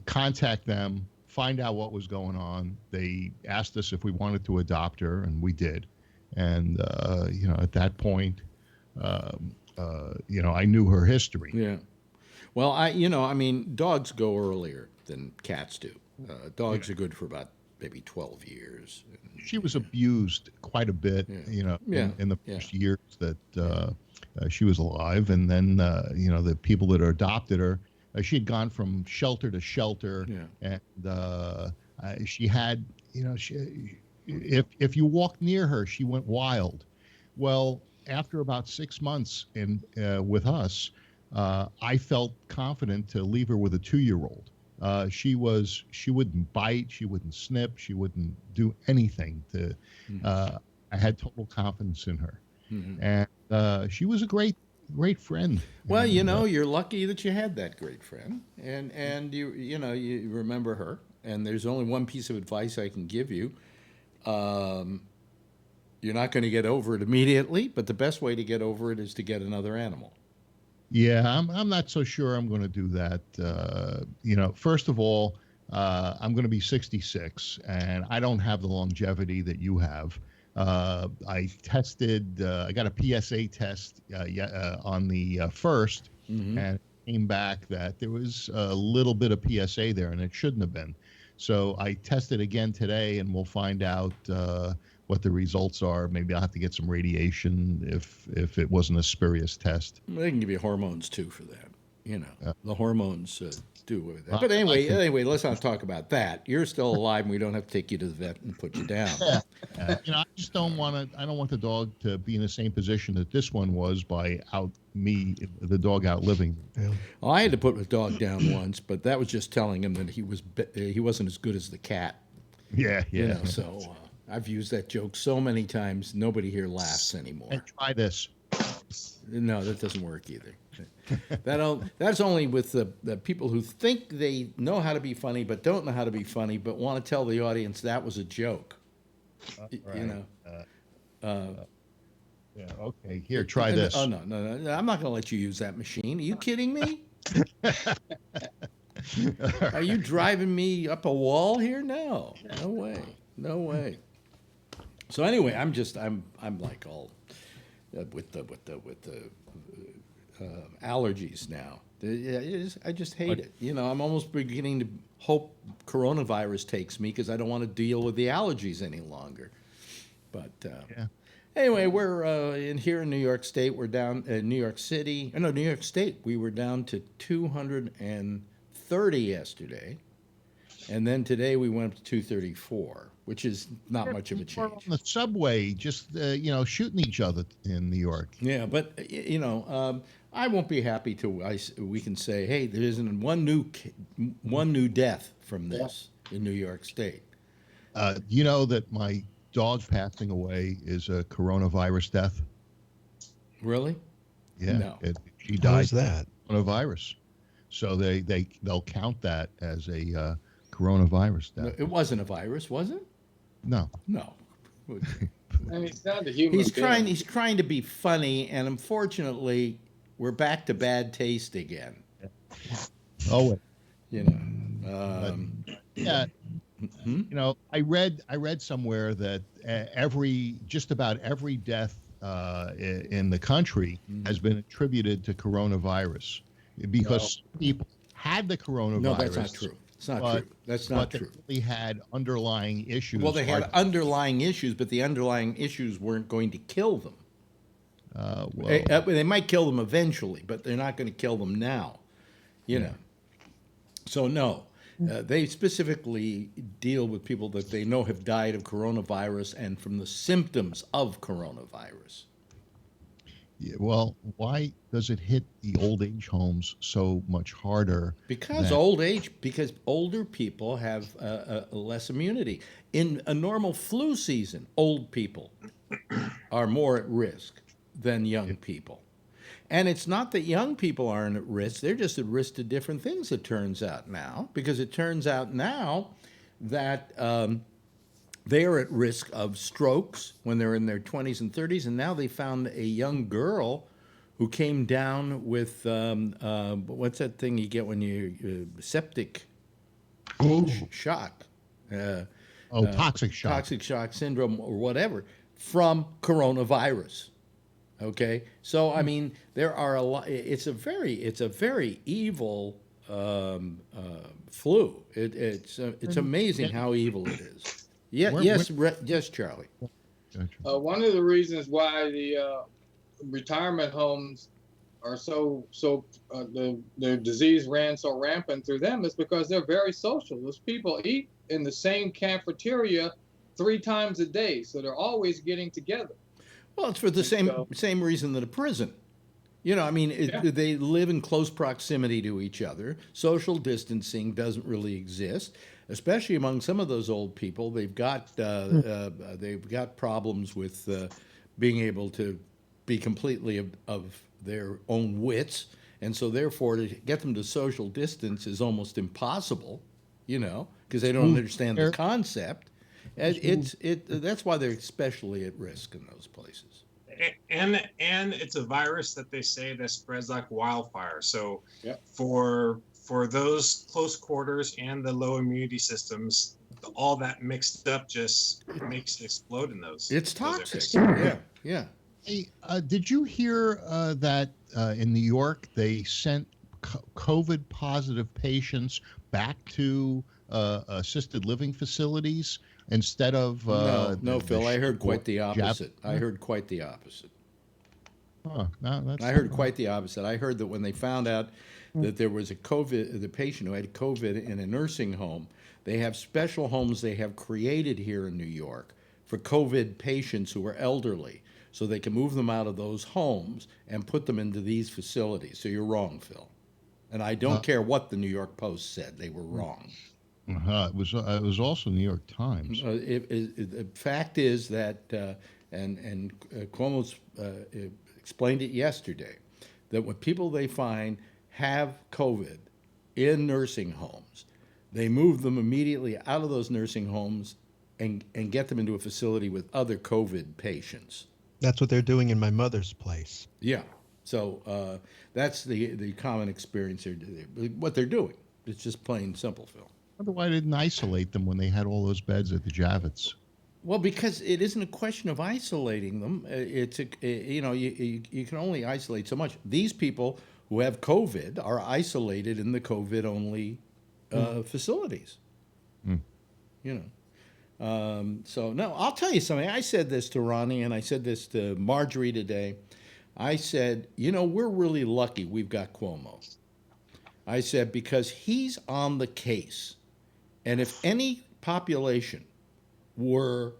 contact them, find out what was going on. They asked us if we wanted to adopt her, and we did. And at that point, I knew her history. Yeah. Well, dogs go earlier than cats do. Dogs are good for about maybe 12 years. She was abused quite a bit, in the first years that she was alive. And then, the people that adopted her, she had gone from shelter to shelter. And she had, if you walked near her, she went wild. Well, after about 6 months with us, I felt confident to leave her with a 2-year-old. She wouldn't bite, she wouldn't snip, she wouldn't do anything I had total confidence in her. And she was a great friend. Well, you're lucky that you had that great friend, and you remember her. And there's only one piece of advice I can give you. You're not going to get over it immediately, but the best way to get over it is to get another animal. Yeah, I'm not so sure I'm going to do that. First of all, I'm going to be 66, and I don't have the longevity that you have. I tested. I got a PSA test on the 1st, and it came back that there was a little bit of PSA there, and it shouldn't have been. So I tested again today, and we'll find out what the results are. Maybe I'll have to get some radiation if it wasn't a spurious test. They can give you hormones too for that. The hormones do with that. But anyway, let's not talk about that. You're still alive, and we don't have to take you to the vet and put you down. I just don't want to. I don't want the dog to be in the same position that this one was by the dog outliving. Yeah. Well, I had to put a dog down once, but that was just telling him that he wasn't as good as the cat. Yeah. So I've used that joke so many times. Nobody here laughs anymore. And try this. No, that doesn't work either. That's only with the people who think they know how to be funny but don't know how to be funny but want to tell the audience that was a joke. Right. Okay. Here, try this. Oh no! I'm not going to let you use that machine. Are you kidding me? Are you driving me up a wall here? No way. So anyway, I'm like all with the allergies now. I just hate it. I'm almost beginning to hope coronavirus takes me because I don't want to deal with the allergies any longer. But anyway, we're here in New York State. We're down in New York City. No, New York State. We were down to 230 yesterday. And then today we went up to 234, which is not much of a change. On the subway, just shooting each other in New York. Yeah, but I won't be happy till we can say, hey, there isn't one new death from this in New York State. You know that my dog passing away is a coronavirus death? Really? Yeah. No. She died. How is that? Coronavirus. So they'll count that as a coronavirus death. No, it wasn't a virus, was it? No. And he's not a human being. He's trying to be funny, and unfortunately, we're back to bad taste again. Oh, Yeah. I read somewhere that just about every death in the country has been attributed to coronavirus because people had the coronavirus. No, that's not true. It's not true. That's not true. They had underlying issues. Well, they had underlying issues, but the underlying issues weren't going to kill them. They might kill them eventually, but they're not going to kill them now. So no, they specifically deal with people that they know have died of coronavirus and from the symptoms of coronavirus. Yeah, well, why does it hit the old age homes so much harder? Because older people have less immunity. In a normal flu season, old people are more at risk than young people. And it's not that young people aren't at risk, they're just at risk to different things, it turns out now. Because it turns out now that they are at risk of strokes when they're in their 20s and 30s, and now they found a young girl who came down with, what's that thing you get when you septic? shock. Toxic shock. Toxic shock syndrome or whatever from coronavirus. Okay, so I mean there are a lot. It's a very evil flu. It's amazing how evil it is. Yeah, yes, Charlie. One of the reasons why the retirement homes are the disease ran so rampant through them is because they're very social. Those people eat in the same cafeteria 3 times a day, so they're always getting together. Well, it's for the same reason that a prison. You know, I mean, they live in close proximity to each other. Social distancing doesn't really exist, especially among some of those old people. They've got problems with being able to be completely of their own wits, and so therefore to get them to social distance is almost impossible. You know, because they don't understand the concept. That's why they're especially at risk in those places. And it's a virus that they say that spreads like wildfire. So for those close quarters and the low immunity systems, all that mixed up just makes it explode in those. It's toxic. Yeah. Hey, did you hear that in New York they sent COVID positive patients back to assisted living facilities instead of no, Phil. I heard quite the opposite. I heard quite the opposite. I heard quite the opposite. I heard that when they found out that there was the patient who had COVID in a nursing home, they have special homes they have created here in New York for COVID patients who are elderly, so they can move them out of those homes and put them into these facilities. So you're wrong, Phil. And I don't care what the New York Post said; they were wrong. It was also New York Times. The fact is that, and Cuomo's explained it yesterday, that when people they find have COVID in nursing homes, they move them immediately out of those nursing homes and get them into a facility with other COVID patients. That's what they're doing in my mother's place. Yeah. So that's the common experience. What they're doing. It's just plain simple, Phil. Why didn't isolate them when they had all those beds at the Javits? Well, because it isn't a question of isolating them. You can only isolate so much. These people who have COVID are isolated in the COVID-only facilities. You know. So, no, I'll tell you something. I said this to Ronnie and I said this to Marjorie today. I said, we're really lucky we've got Cuomo. I said, because he's on the case. And if any population were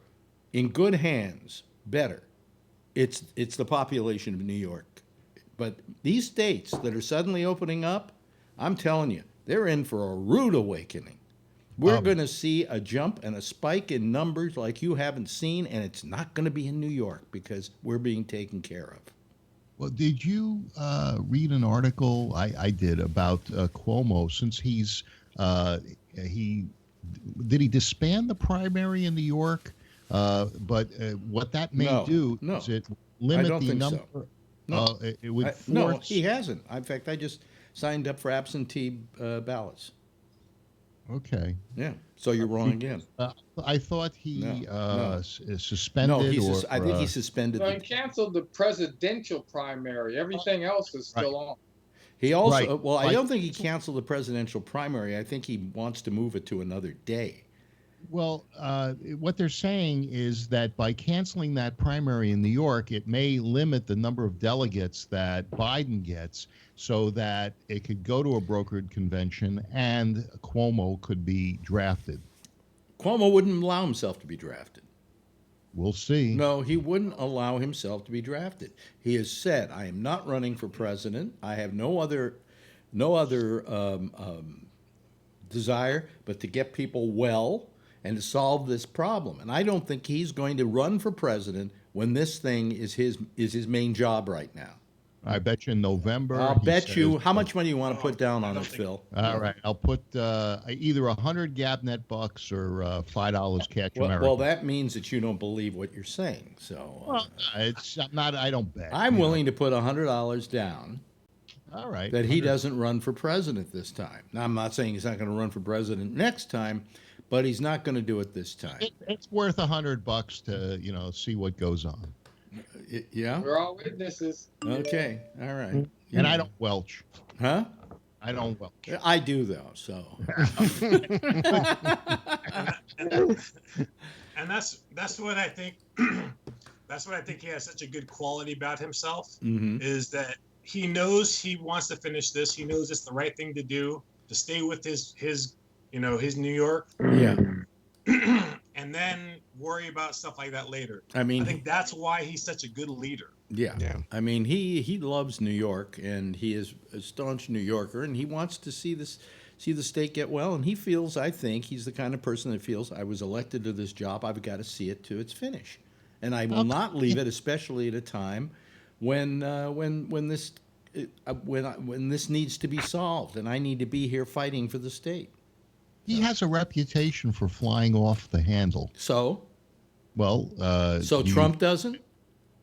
in good hands, better, it's the population of New York. But these states that are suddenly opening up, I'm telling you, they're in for a rude awakening. We're going to see a jump and a spike in numbers like you haven't seen, and it's not going to be in New York because we're being taken care of. Well, did you read an article I did about Cuomo since did he disband the primary in New York? But what that may do is it limit the number. So. No, it would force. No, he hasn't. In fact, I just signed up for absentee ballots. Okay. Yeah. So you're wrong again. I thought he suspended. No, I think he suspended. No, he canceled the presidential primary. Everything else is still on. He also, I don't think he canceled the presidential primary. I think he wants to move it to another day. Well, what they're saying is that by canceling that primary in New York, it may limit the number of delegates that Biden gets so that it could go to a brokered convention and Cuomo could be drafted. Cuomo wouldn't allow himself to be drafted. We'll see. No, he wouldn't allow himself to be drafted. He has said, I am not running for president. I have no other desire but to get people well and to solve this problem. And I don't think he's going to run for president when this thing is his main job right now. I bet you in November. I'll bet you. How much money do you want to put down on it, Phil? All right. I'll put either 100 GABNet bucks or $5 cash American. Well, that means that you don't believe what you're saying. So it's not. I don't bet. I'm willing to put $100 down. All right. That he doesn't run for president this time. Now, I'm not saying he's not going to run for president next time, but he's not going to do it this time. It's worth $100 to see what goes on. Yeah. We're all witnesses. Okay. All right. And I don't welch. Huh? I don't welch. I do though. So. And that's what I think. That's what I think he has such a good quality about himself, is that he knows he wants to finish this. He knows it's the right thing to do, to stay with his New York. Yeah. And then worry about stuff like that later. I think that's why he's such a good leader. Yeah. I mean, he loves New York, and he is a staunch New Yorker, and he wants to see the state get well. And he feels, I think, he's the kind of person that feels, I was elected to this job, I've got to see it to its finish, and I will not leave it, especially at a time when this needs to be solved, and I need to be here fighting for the state. He has a reputation for flying off the handle. So? Well, Trump doesn't?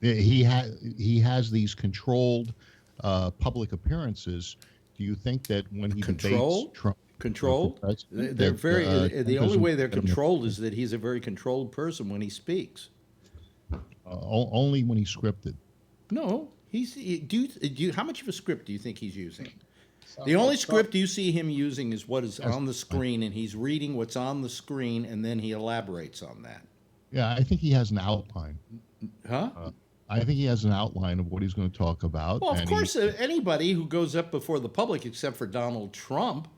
He has these controlled public appearances. Do you think that when he debates Trump, controlled? They're very. The only way they're controlled is that he's a very controlled person when he speaks. Only when he's scripted. No, how much of a script do you think he's using? The only script you see him using is what is on the screen, and he's reading what's on the screen, and then he elaborates on that. Yeah, I think he has an outline. Huh? I think he has an outline of what he's going to talk about. Well, of course, anybody who goes up before the public, except for Donald Trump,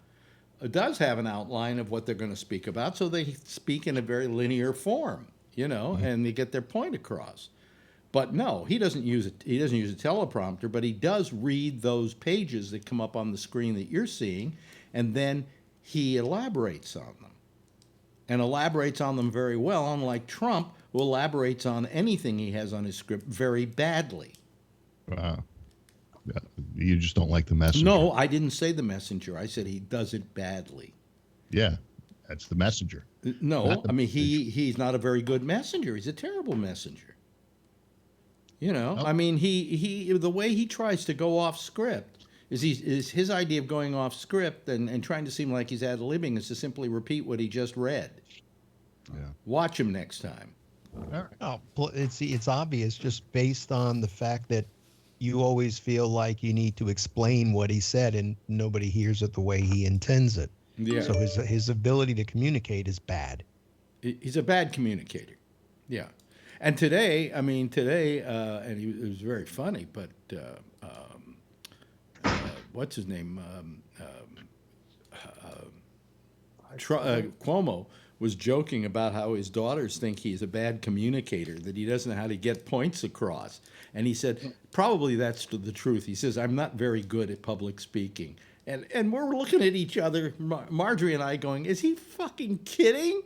does have an outline of what they're going to speak about, so they speak in a very linear form, and they get their point across. But no, he doesn't use it. He doesn't use a teleprompter, but he does read those pages that come up on the screen that you're seeing, and then he elaborates on them, and elaborates on them very well. Unlike Trump, who elaborates on anything he has on his script very badly. You just don't like the messenger. No, I didn't say the messenger. I said he does it badly. Yeah, that's the messenger. No, I mean he's not a very good messenger. He's a terrible messenger. I mean, he the way he tries to go off script is his idea of going off script and trying to seem like he's ad-libbing is to simply repeat what he just read. Yeah. Watch him next time. Oh, it's obvious just based on the fact that you always feel like you need to explain what he said and nobody hears it the way he intends it. Yeah. So his ability to communicate is bad. He's a bad communicator. Yeah. And today, and it was very funny, but what's his name? Cuomo was joking about how his daughters think he's a bad communicator, that he doesn't know how to get points across. And he said, probably that's the truth. He says, I'm not very good at public speaking. And we're looking at each other, Marjorie and I, going, is he fucking kidding?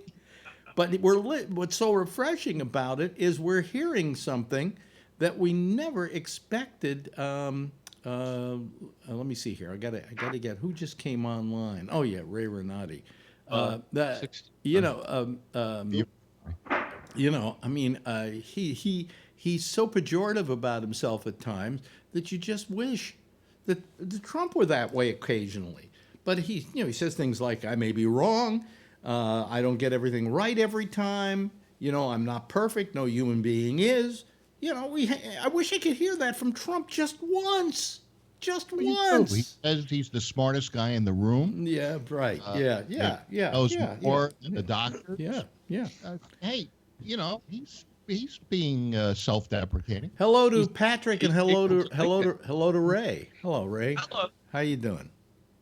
But what's so refreshing about it is we're hearing something that we never expected. Let me see here. I gotta get who just came online. Oh yeah, Ray Renati. He's so pejorative about himself at times that you just wish that Trump were that way occasionally. But he says things like, I may be wrong. I don't get everything right every time. I'm not perfect. No human being is. I wish I could hear that from Trump just once. Just once. He says he's the smartest guy in the room. Yeah, right. Yeah. Knows more than the doctor. Yeah. Hey, he's being self-deprecating. Hello to Patrick and hello to Ray. Hello, Ray. Hello. How you doing?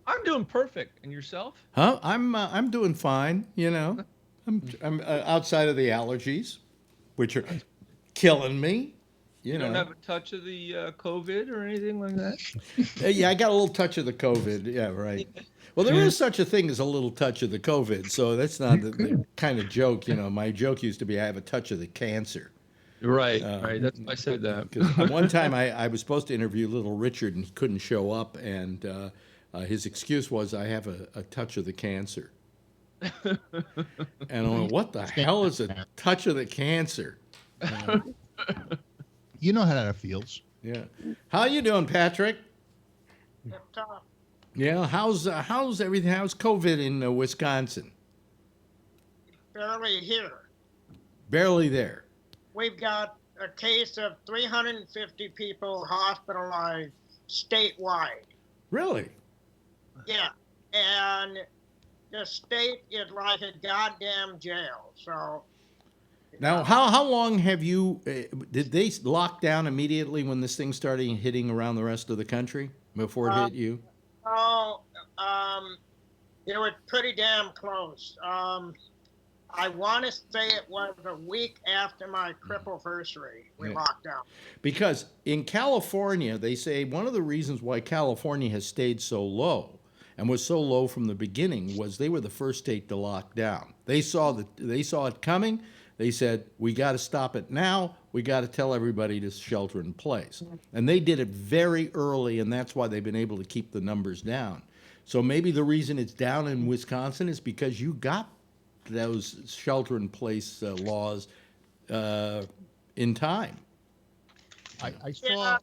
I'm doing perfect. And yourself? Huh? I'm doing fine. I'm outside of the allergies, which are killing me. You don't have a touch of the COVID or anything like that? Yeah, I got a little touch of the COVID. Yeah, right. Well, there is such a thing as a little touch of the COVID, so that's not the kind of joke. My joke used to be I have a touch of the cancer. Right, right. That's why I said that. Because one time I was supposed to interview Little Richard, and he couldn't show up, and his excuse was, I have a touch of the cancer. And I went, what the hell is a touch of the cancer? You know how that feels. Yeah. How you doing, Patrick? Tip-top. Yeah, how's everything? How's COVID in Wisconsin? Barely here. Barely there. We've got a case of 350 people hospitalized statewide. Really? Yeah, and the state is like a goddamn jail. So Now, how long have you? Did they lock down immediately when this thing started hitting around the rest of the country before it hit you? oh, it was pretty damn close. I want to say it was a week after my crippleversary we locked down. Because in California, they say one of the reasons why California has stayed so low and was so low from the beginning was they were the first state to lock down. They saw it coming. They said, we got to stop it now. We got to tell everybody to shelter in place. And they did it very early, and that's why they've been able to keep the numbers down. So maybe the reason it's down in Wisconsin is because you got those shelter-in-place laws in time. I saw.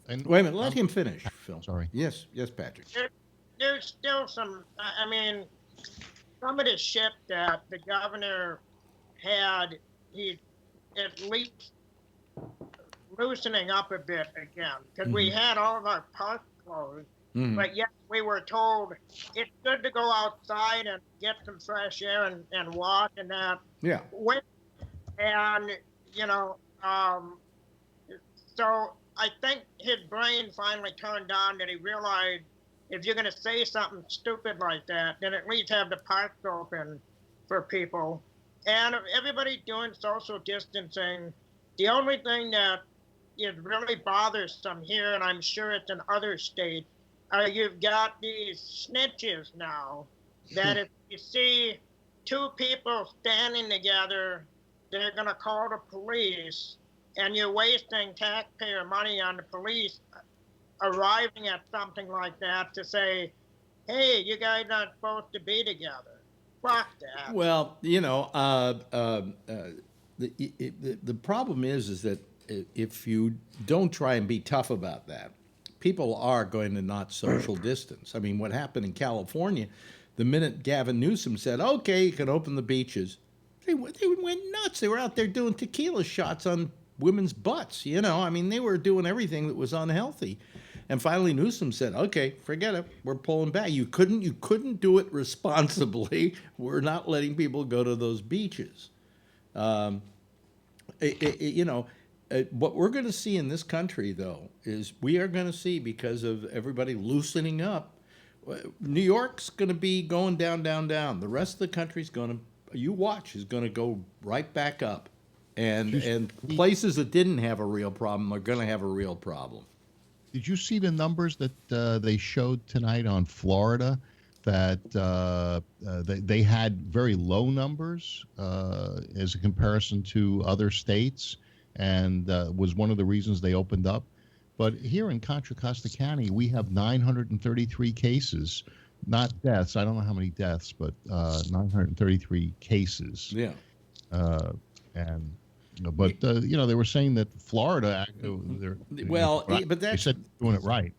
And, Wait a minute, let him finish, Phil. Sorry. Yes, Patrick. There's still some. I mean, some of the shit that the governor had, he at least loosening up a bit again, because we had all of our parks closed. But yet we were told it's good to go outside and get some fresh air and walk and that. Yeah. And, so I think his brain finally turned on that he realized if you're going to say something stupid like that, then at least have the parks open for people. And everybody doing social distancing. The only thing that is really bothersome here, and I'm sure it's in other states, you've got these snitches now that if you see two people standing together, they're going to call the police, and you're wasting taxpayer money on the police arriving at something like that to say, hey, you guys aren't supposed to be together. Fuck that. Well, the problem is that if you don't try and be tough about that, people are going to not social distance. I mean, what happened in California, the minute Gavin Newsom said, okay, you can open the beaches, they went nuts. They were out there doing tequila shots on women's butts, I mean, they were doing everything that was unhealthy. And finally Newsom said, okay, forget it. We're pulling back. You couldn't do it responsibly. We're not letting people go to those beaches. What we're going to see in this country, though, is we are going to see, because of everybody loosening up, New York's going to be going down, down, down. The rest of the country's going to, you watch, is going to go right back up. And places that didn't have a real problem are going to have a real problem. Did you see the numbers that they showed tonight on Florida? That they had very low numbers as a comparison to other states, and was one of the reasons they opened up. But here in Contra Costa County, we have 933 cases, not deaths. I don't know how many deaths, but 933 cases. Yeah. But they were saying that Florida, but they said doing it right.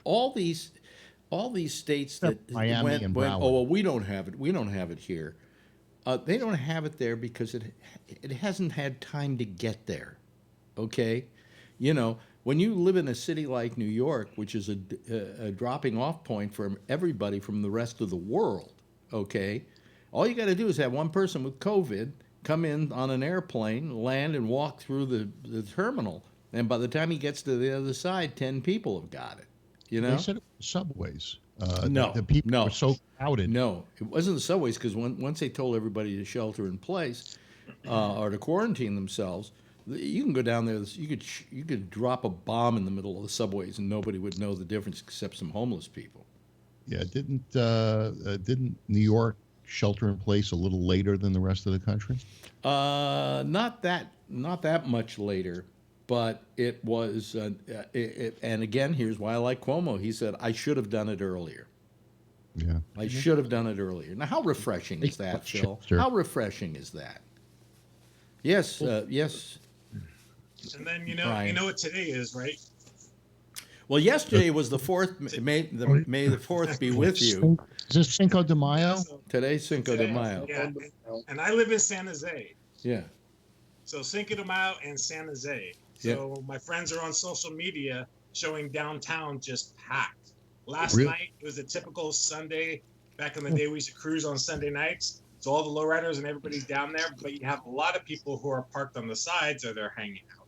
All these states that Miami and Broward. Oh, well, we don't have it. We don't have it here. They don't have it there because it hasn't had time to get there. Okay, when you live in a city like New York, which is a dropping off point for everybody from the rest of the world. Okay, all you got to do is have one person with COVID come in on an airplane, land, and walk through the terminal, and by the time he gets to the other side, 10 people have got it. They said it was subways. No, the people were so crowded. No, it wasn't the subways, because once they told everybody to shelter in place or to quarantine themselves, you can go down there. You could drop a bomb in the middle of the subways and nobody would know the difference except some homeless people. Yeah, didn't New York shelter in place a little later than the rest of the country? Not that much later. But it was, and again, here's why I like Cuomo. He said, I should have done it earlier. Yeah. I should have done it earlier. Now, how refreshing is that, Phil? How refreshing is that? Yes, yes. And then, you know what today is, right? Well, yesterday was the 4th. May the 4th be with you. Is this Cinco de Mayo? Today's Cinco de Mayo. Yeah, and I live in San Jose. Yeah. So Cinco de Mayo and San Jose. So my friends are on social media showing downtown just packed. Last night, it was a typical Sunday. Back in the day, we used to cruise on Sunday nights. So all the lowriders and everybody's down there, but you have a lot of people who are parked on the sides or they're hanging out.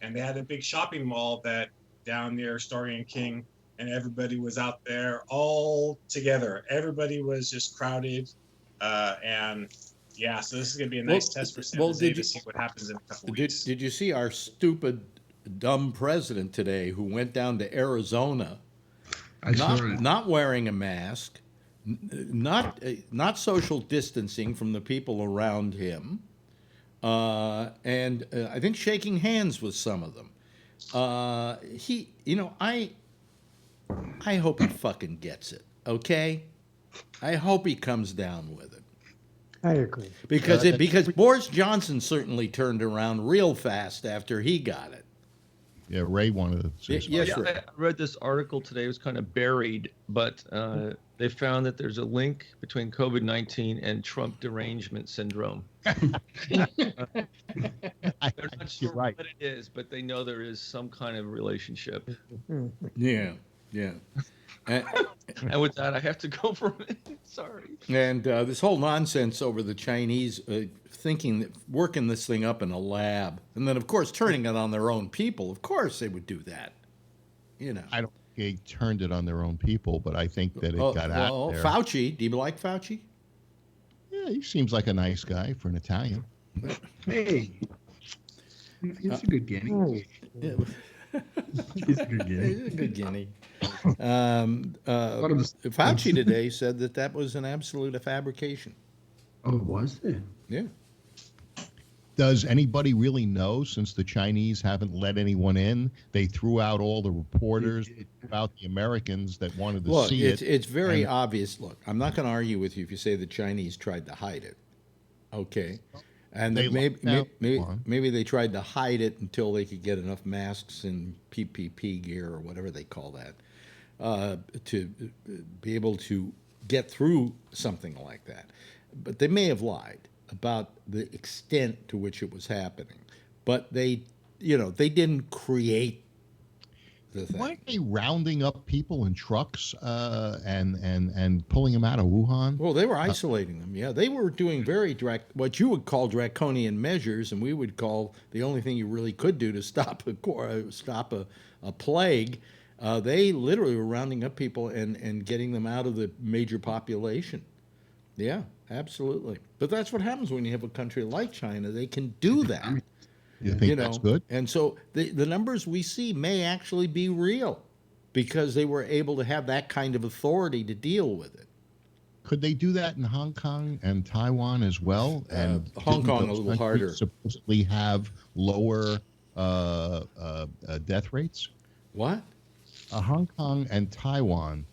And they had a big shopping mall that down near Story and King, and everybody was out there all together. Everybody was just crowded. And yeah, so this is going to be a nice test for San Jose to see what happens in a couple weeks. Did you see our stupid, dumb president today who went down to Arizona, not wearing a mask, not social distancing from the people around him, and I think shaking hands with some of them. I hope he fucking gets it. Okay, I hope he comes down with it. I agree. Because Boris Johnson certainly turned around real fast after he got it. Yeah, Ray wanted to say something. Yes, Ray. I read this article today. It was kind of buried, but they found that there's a link between COVID-19 and Trump derangement syndrome. They're not sure what it is, but they know there is some kind of relationship. Yeah. And with that, I have to go for a minute. Sorry. And this whole nonsense over the Chinese thinking that working this thing up in a lab, and then of course turning it on their own people. Of course they would do that. I don't think they turned it on their own people, but I think that it got out there. Fauci, do you like Fauci? Yeah, he seems like a nice guy for an Italian. Hey, he's a good guinea. He's a good guinea. He's a good guinea. Fauci today said that was an absolute fabrication. Oh, was it? Yeah. Does anybody really know, since the Chinese haven't let anyone in? They threw out all the reporters about the Americans that wanted to see it. It's very obvious. Look, I'm not going to argue with you if you say the Chinese tried to hide it. Okay. And maybe they tried to hide it until they could get enough masks and PPP gear or whatever they call that to be able to get through something like that. But they may have lied about the extent to which it was happening. But they didn't create the thing. Weren't they rounding up people in trucks and pulling them out of Wuhan? Well, they were isolating them. Yeah, they were doing very what you would call draconian measures, and we would call the only thing you really could do to stop a plague. They literally were rounding up people and getting them out of the major population. Yeah, absolutely. But that's what happens when you have a country like China. They can do that. You think that's good? And so the numbers we see may actually be real because they were able to have that kind of authority to deal with it. Could they do that in Hong Kong and Taiwan as well? And Hong Kong a little harder. Supposedly have lower death rates? What? Hong Kong and Taiwan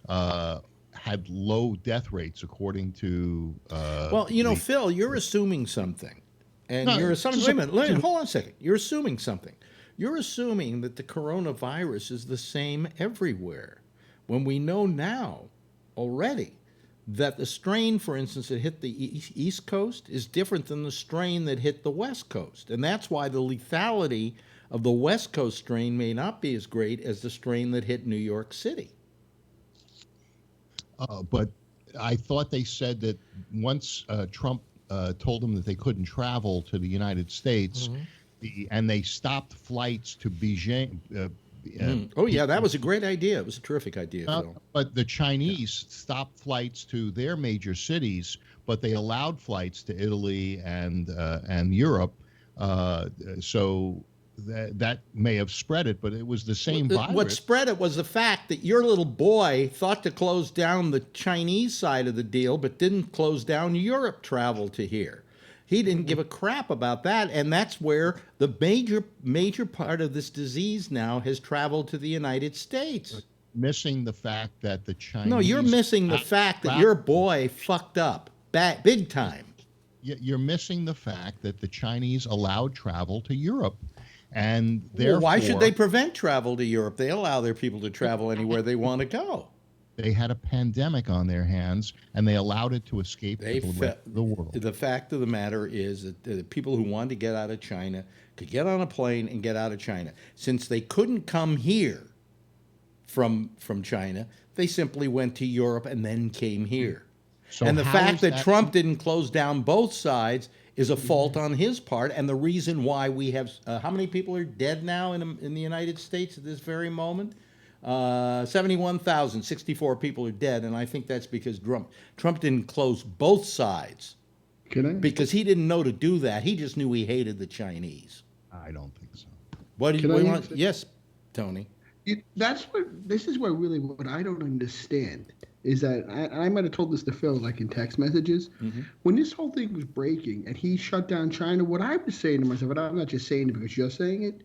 had low death rates according to. Well, Phil, you're assuming something. And you're assuming, wait a minute, hold on a second. You're assuming something. You're assuming that the coronavirus is the same everywhere, when we know now already that the strain, for instance, that hit the East Coast is different than the strain that hit the West Coast. And that's why the lethality of the West Coast strain may not be as great as the strain that hit New York City. But I thought they said that once Trump told them that they couldn't travel to the United States, and they stopped flights to Beijing. Oh, yeah, that was a great idea. It was a terrific idea, Phil. But the Chinese stopped flights to their major cities, but they allowed flights to Italy and Europe. So that may have spread it, but it was the same virus. What spread it was the fact that your little boy thought to close down the Chinese side of the deal, but didn't close down Europe travel to here. He didn't give a crap about that, and that's where the major part of this disease now has traveled to the United States. Missing the fact that the Chinese... No, you're missing the fact that your boy fucked up big time. You're missing the fact that the Chinese allowed travel to Europe. And Well, therefore, why should they prevent travel to Europe? They allow their people to travel anywhere they want to go. they had a pandemic on their hands, and they allowed it to escape to the rest of the world. The fact of the matter is that the people who wanted to get out of China could get on a plane and get out of China. Since they couldn't come here from China, they simply went to Europe and then came here. So and the how fact is that Trump didn't close down both sides is a fault on his part, and the reason why we have how many people are dead now in the United States at this very moment? 71,064 people are dead, and I think that's because Trump didn't close both sides. Can I? Because he didn't know to do that. He just knew he hated the Chinese. I don't think so. What do Can you I want? answer? Yes, Tony. This is what really what I don't understand is that I might have told this to Phil like in text messages. When this whole thing was breaking and he shut down China, what I was saying to myself, and I'm not just saying it because you're saying it,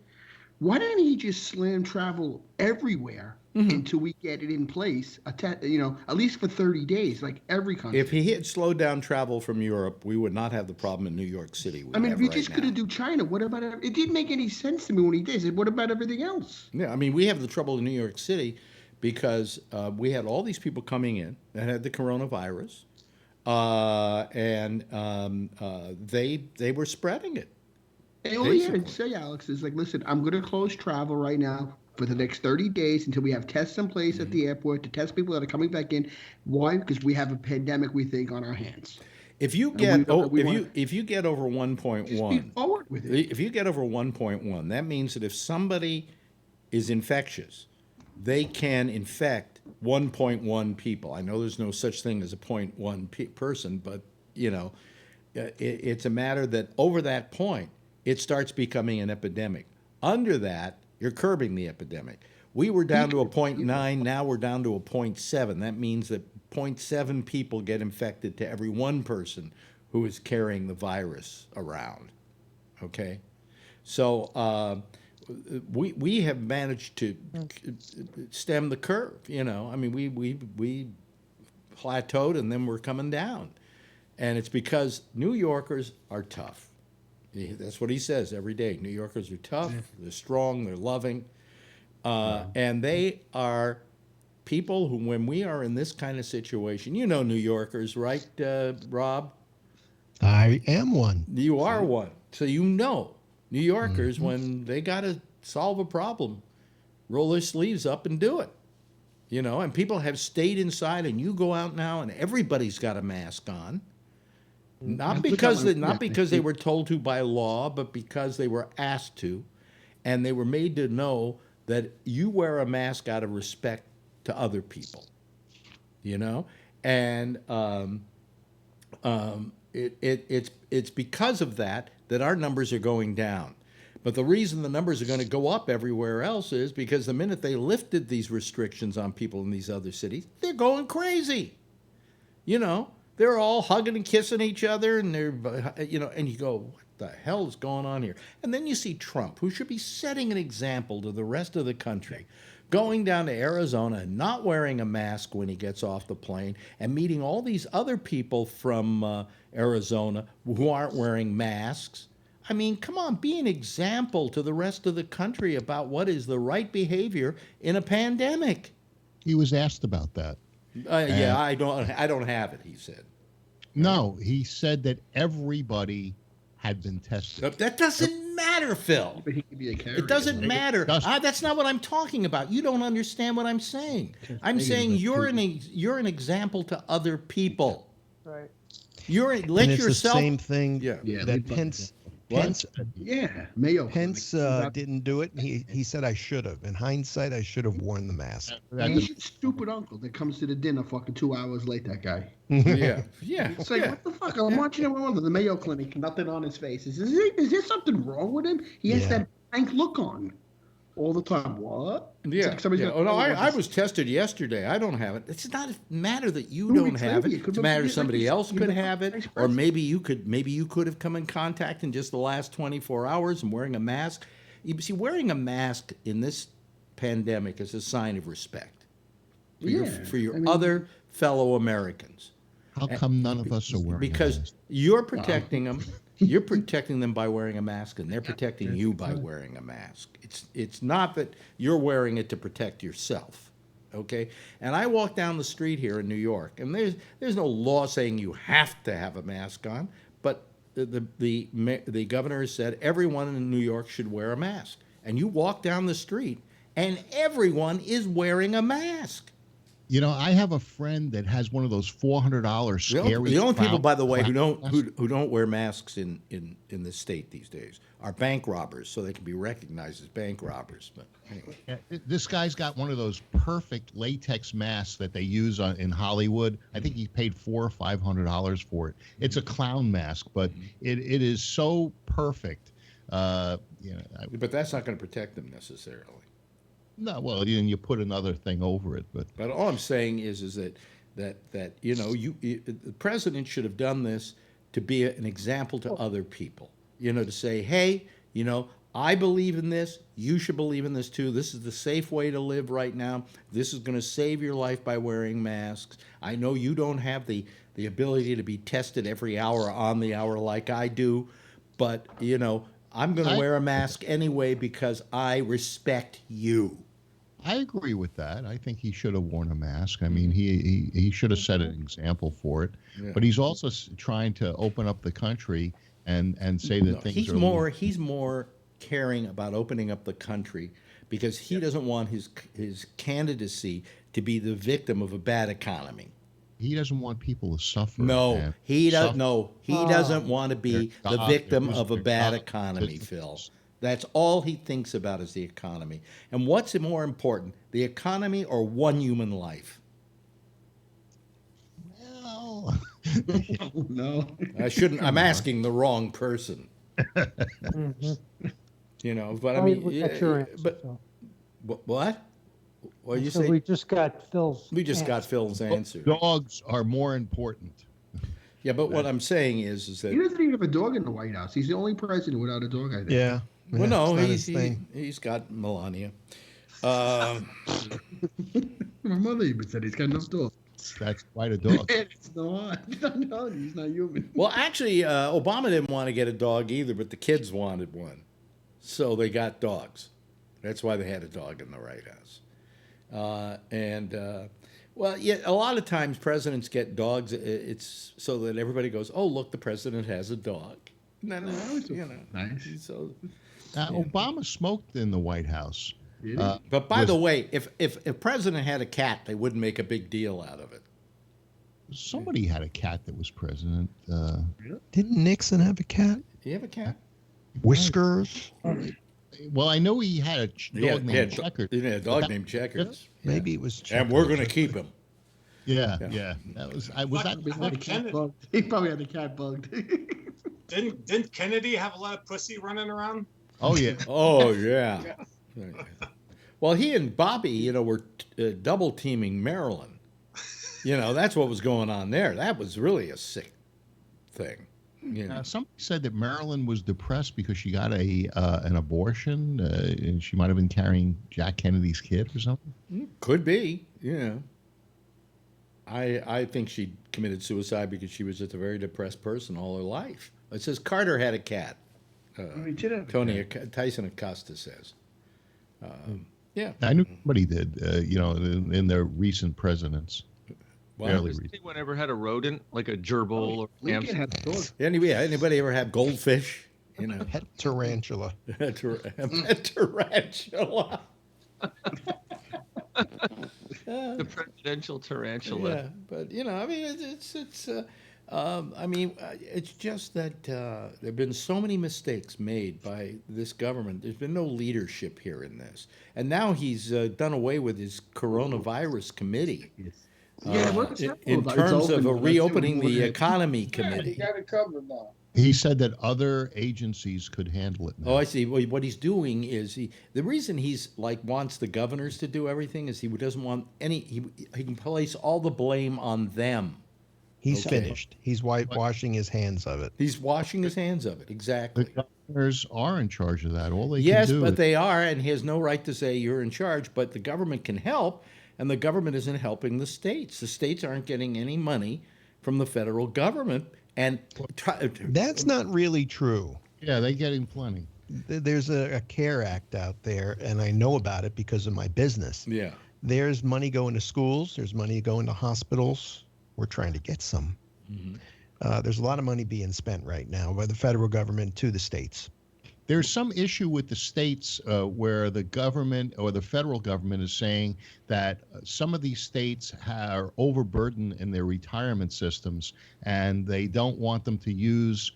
why didn't he just slam travel everywhere until we get it in place, at least for 30 days, like every country? If he had slowed down travel from Europe, we would not have the problem in New York City. I mean, we just couldn't do China. What about it? It didn't make any sense to me when he did. I said, what about everything else? Yeah, I mean, we have the trouble in New York City because we had all these people coming in that had the coronavirus, and they were spreading it. And all he had to say, Alex, is like, listen, I'm going to close travel right now for the next 30 days until we have tests in place at the airport to test people that are coming back in. Why? Because we have a pandemic, we think, on our hands. If you get if you get over 1.1, forward with it. If you get over 1.1, that means that if somebody is infectious, they can infect 1.1 people. I know there's no such thing as a 0.1 person, but it's a matter that over that point, it starts becoming an epidemic. Under that, you're curbing the epidemic. We were down to a 0.9, now we're down to a 0.7. That means that 0.7 people get infected to every one person who is carrying the virus around. Okay? So we have managed to stem the curve, I mean, we plateaued and then we're coming down. And it's because New Yorkers are tough. That's what he says every day. New Yorkers are tough, they're strong, they're loving. And they are people who, when we are in this kind of situation, New Yorkers, right, Rob? I am one. You are one. So New Yorkers, when they got to solve a problem, roll their sleeves up and do it. And people have stayed inside, and you go out now and everybody's got a mask on. Not because they were told to by law, but because they were asked to, and they were made to know that you wear a mask out of respect to other people, and it's because of that our numbers are going down. But the reason the numbers are going to go up everywhere else is because the minute they lifted these restrictions on people in these other cities, they're going crazy. They're all hugging and kissing each other, and they're, and you go, what the hell is going on here? And then you see Trump, who should be setting an example to the rest of the country, going down to Arizona and not wearing a mask when he gets off the plane and meeting all these other people from Arizona who aren't wearing masks. I mean, come on, be an example to the rest of the country about what is the right behavior in a pandemic. He was asked about that. Yeah, I don't have it, he said. No, he said that everybody had been tested. That doesn't matter, Phil. But he could be a carrier. It doesn't matter. doesn't. That's not what I'm talking about. You don't understand what I'm saying. I'm saying you're an example to other people. Right. Let and it's yourself. the same thing Yeah, that Pence Mayo. Pence didn't do it. He said I should have. In hindsight, I should have worn the mask. He's a stupid uncle that comes to the dinner fucking 2 hours late, that guy. Yeah. It's like, what the fuck? I'm watching him on the Mayo Clinic, nothing on his face. Is there something wrong with him? He has that blank look on all the time. What? Yeah. Oh, no, I was tested yesterday. I don't have it. It's not a matter that you don't have it. It's a matter somebody else could have it, or maybe you could have come in contact in just the last 24 hours and wearing a mask. You see, wearing a mask in this pandemic is a sign of respect for your other fellow Americans. How come none of us are wearing Because masks? you're protecting them. You're protecting them by wearing a mask, and they're protecting you by wearing a mask. It's not that you're wearing it to protect yourself, okay? And I walk down the street here in New York, and there's no law saying you have to have a mask on, but the governor has said everyone in New York should wear a mask. And you walk down the street, and everyone is wearing a mask. You know, I have a friend that has one of those $400 scary. The only people, by the way, who don't wear masks in the state these days are bank robbers, so they can be recognized as bank robbers. But anyway, this guy's got one of those perfect latex masks that they use in Hollywood. I think he paid $400 or $500 for it. It's a clown mask, but it is so perfect. But that's not going to protect them necessarily. No, well, you put another thing over it, but all I'm saying is that the president should have done this to be an example to other people. To say, hey, I believe in this. You should believe in this too. This is the safe way to live right now. This is going to save your life by wearing masks. I know you don't have the ability to be tested every hour on the hour like I do, but I'm going to wear a mask anyway because I respect you. I agree with that. I think he should have worn a mask. I mean, he should have set an example for it. Yeah. But he's also trying to open up the country and say that things are. He's more caring about opening up the country because he doesn't want his candidacy to be the victim of a bad economy. He doesn't want people to suffer. No, he doesn't. No, he doesn't want to be the victim of a bad economy, Phil. That's all he thinks about is the economy. And what's more important, the economy or one human life? Well, no. I'm asking the wrong person. But I mean, your answer, but so. What? What did you So say? we just got Phil's. We just got Phil's answer. Dogs are more important. Yeah, but what I'm saying is that he doesn't even have a dog in the White House. He's the only president without a dog, I think. Yeah. Well, no, he's got Melania. My mother even said he's got enough dogs. That's quite a dog. It's not. No, he's not human. Well, actually, Obama didn't want to get a dog either, but the kids wanted one. So they got dogs. That's why they had a dog in the White House. Well, yeah, a lot of times presidents get dogs. It's so that everybody goes, "Oh, look, the president has a dog." No, nice. So, Obama smoked in the White House. But by the way, if president had a cat, they wouldn't make a big deal out of it. Somebody had a cat that was president. Didn't Nixon have a cat? Did he have a cat? Whiskers? Well, I know he had a dog named Checkers. He had a dog named Checkers. Maybe it was Checkers. And we're going to keep him. Yeah. That was. He probably had the cat bugged. Didn't Kennedy have a lot of pussy running around? Oh yeah. Oh yeah. Well, he and Bobby, were double teaming Marilyn. That's what was going on there. That was really a sick thing. Somebody said that Marilyn was depressed because she got an abortion, and she might have been carrying Jack Kennedy's kid or something. Could be. I think she committed suicide because she was just a very depressed person all her life. It says Carter had a cat. Tyson Acosta says. Yeah. I knew somebody did, in their recent presidents. Well, Has anyone ever had a rodent, like a gerbil or hamster? Anybody ever have goldfish? Pet tarantula. Pet tarantula. The presidential tarantula. Yeah, but I mean, it's just that there have been so many mistakes made by this government. There's been no leadership here in this, and now he's done away with his coronavirus committee. In terms of reopening the economy committee. He got it covered now. He said that other agencies could handle it now. Oh, I see. Well, what he's doing is the reason he's wants the governors to do everything is he doesn't want he can place all the blame on them. He's finished. He's washing his hands of it. He's washing his hands of it. Exactly. The governors are in charge of that. All they can do. Yes, but they are, and he has no right to say you're in charge. But the government can help, and the government isn't helping the states. The states aren't getting any money from the federal government And That's not really true. Yeah, they're getting plenty. There's a CARE Act out there, and I know about it because of my business. Yeah. There's money going to schools. There's money going to hospitals. We're trying to get some. There's a lot of money being spent right now by the federal government to the states. There's some issue with the states where the government or the federal government is saying that some of these states are overburdened in their retirement systems, and they don't want them to use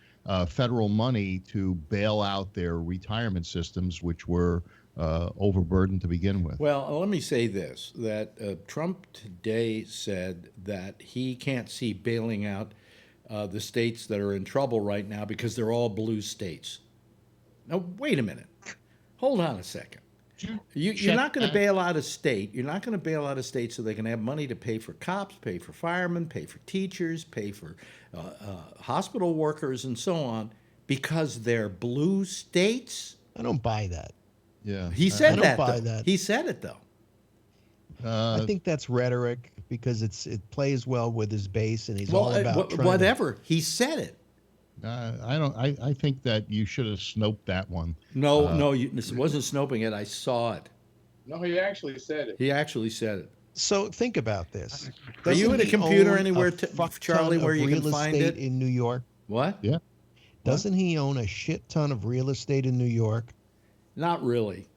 federal money to bail out their retirement systems, which were overburdened to begin with. Well, let me say this, that Trump today said that he can't see bailing out the states that are in trouble right now because they're all blue states. Now, wait a minute. Hold on a second. You're not going to bail out a state. You're not going to bail out a state so they can have money to pay for cops, pay for firemen, pay for teachers, pay for hospital workers, and so on, because they're blue states? I don't buy that. Yeah. He said that. I don't buy that. He said it, though. I think that's rhetoric because it plays well with his base, and he's all about whatever. He said it. I think that you should have snoped that one. No, it wasn't snoping it. I saw it. No, he actually said it. He actually said it. So think about this. Are you at a computer anywhere, Charlie, where you can find it? In New York? What? Yeah. Doesn't he own a shit ton of real estate in New York? Not really.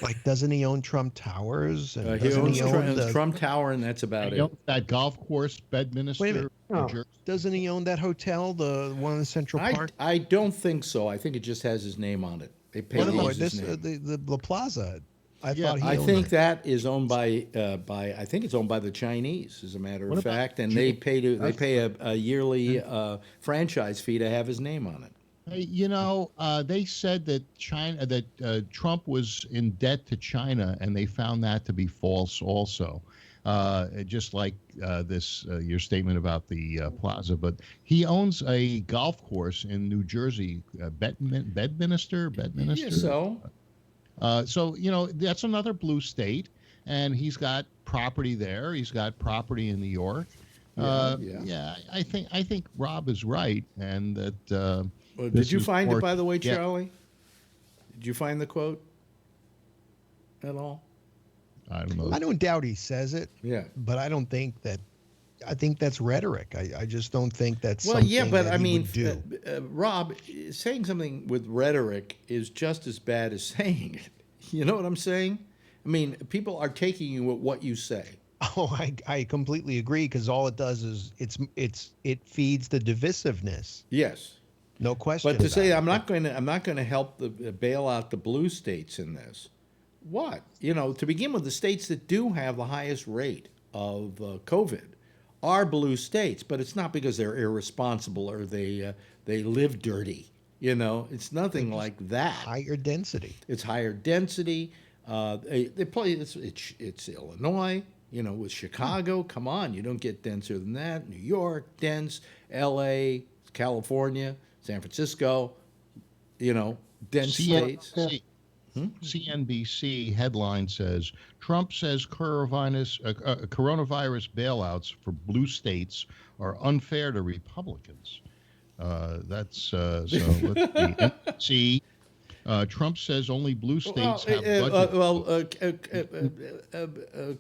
Like, doesn't he own Trump Towers? And He owns the Trump Tower, and that's about He it. owns that golf course, Bedminster. Wait a minute. New Jersey. Doesn't he own that hotel, the one in Central Park? I don't think so. I think it just has his name on it. They paid his name. The plaza. I think that is owned by I think it's owned by the Chinese, as a matter of fact, and they pay a yearly franchise fee to have his name on it. Hey, they said that Trump was in debt to China, and they found that to be false also. Just like your statement about the plaza. But he owns a golf course in New Jersey, Bedminster. Yeah, so that's another blue state, and he's got property there. He's got property in New York. Yeah, I think Rob is right, and that. Did you find it, by the way, Charlie? Did you find the quote at all? I don't know. I don't doubt he says it. Yeah. But I don't think that. I think that's rhetoric. I just don't think that's well, something yeah, but that I he mean, would do. Rob, saying something with rhetoric is just as bad as saying it. You know what I'm saying? I mean, people are taking you at what you say. Oh, I completely agree, because all it does is it feeds the divisiveness. Yes. No question. But to say I'm not going to help bail out the blue states in this. What? To begin with, the states that do have the highest rate of COVID are blue states, but it's not because they're irresponsible or they live dirty. It's nothing like that. Higher density. It's higher density. They play. It's Illinois. With Chicago. Come on, you don't get denser than that. New York, dense. L.A., California, San Francisco. Dense states. CNBC headline says, Trump says coronavirus bailouts for blue states are unfair to Republicans. Let's see. Trump says only blue states have budget.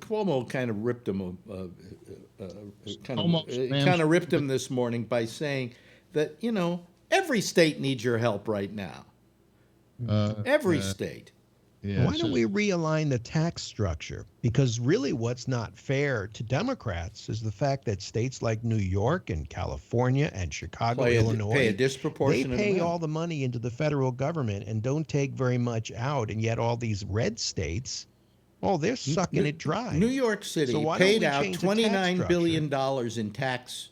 Cuomo kind of ripped him. Kind of ripped him this morning by saying that every state needs your help right now. Every state. Yeah, Why don't we realign the tax structure? Because really what's not fair to Democrats is the fact that states like New York and California and Chicago, Illinois, pay a disproportionate they pay amount. all the money into the federal government and don't take very much out. And yet all these red states, they're sucking it dry. New York City paid out $29 billion in tax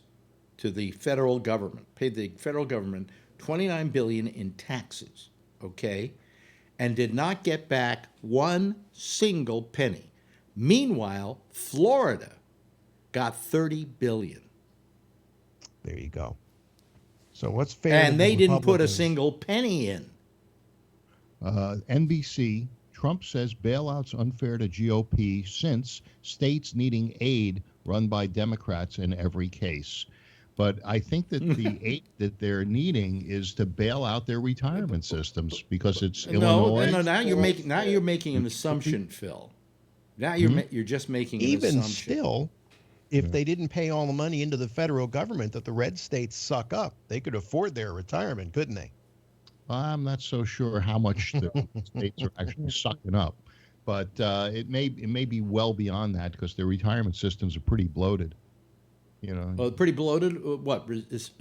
to the federal government. Paid the federal government $29 billion in taxes. Okay? And did not get back one single penny. Meanwhile, Florida got $30 billion. There you go. So what's fair? And they didn't put a single penny in. NBC, Trump says bailouts unfair to GOP since states needing aid run by Democrats in every case. But I think that the aid that they're needing is to bail out their retirement systems because it's Illinois. No. Now you're making an assumption, Phil. Now you're just making an Even assumption. still, if they didn't pay all the money into the federal government that the red states suck up, they could afford their retirement, couldn't they? I'm not so sure how much the states are actually sucking up, but it may be well beyond that because their retirement systems are pretty bloated. You know, Well, pretty bloated. What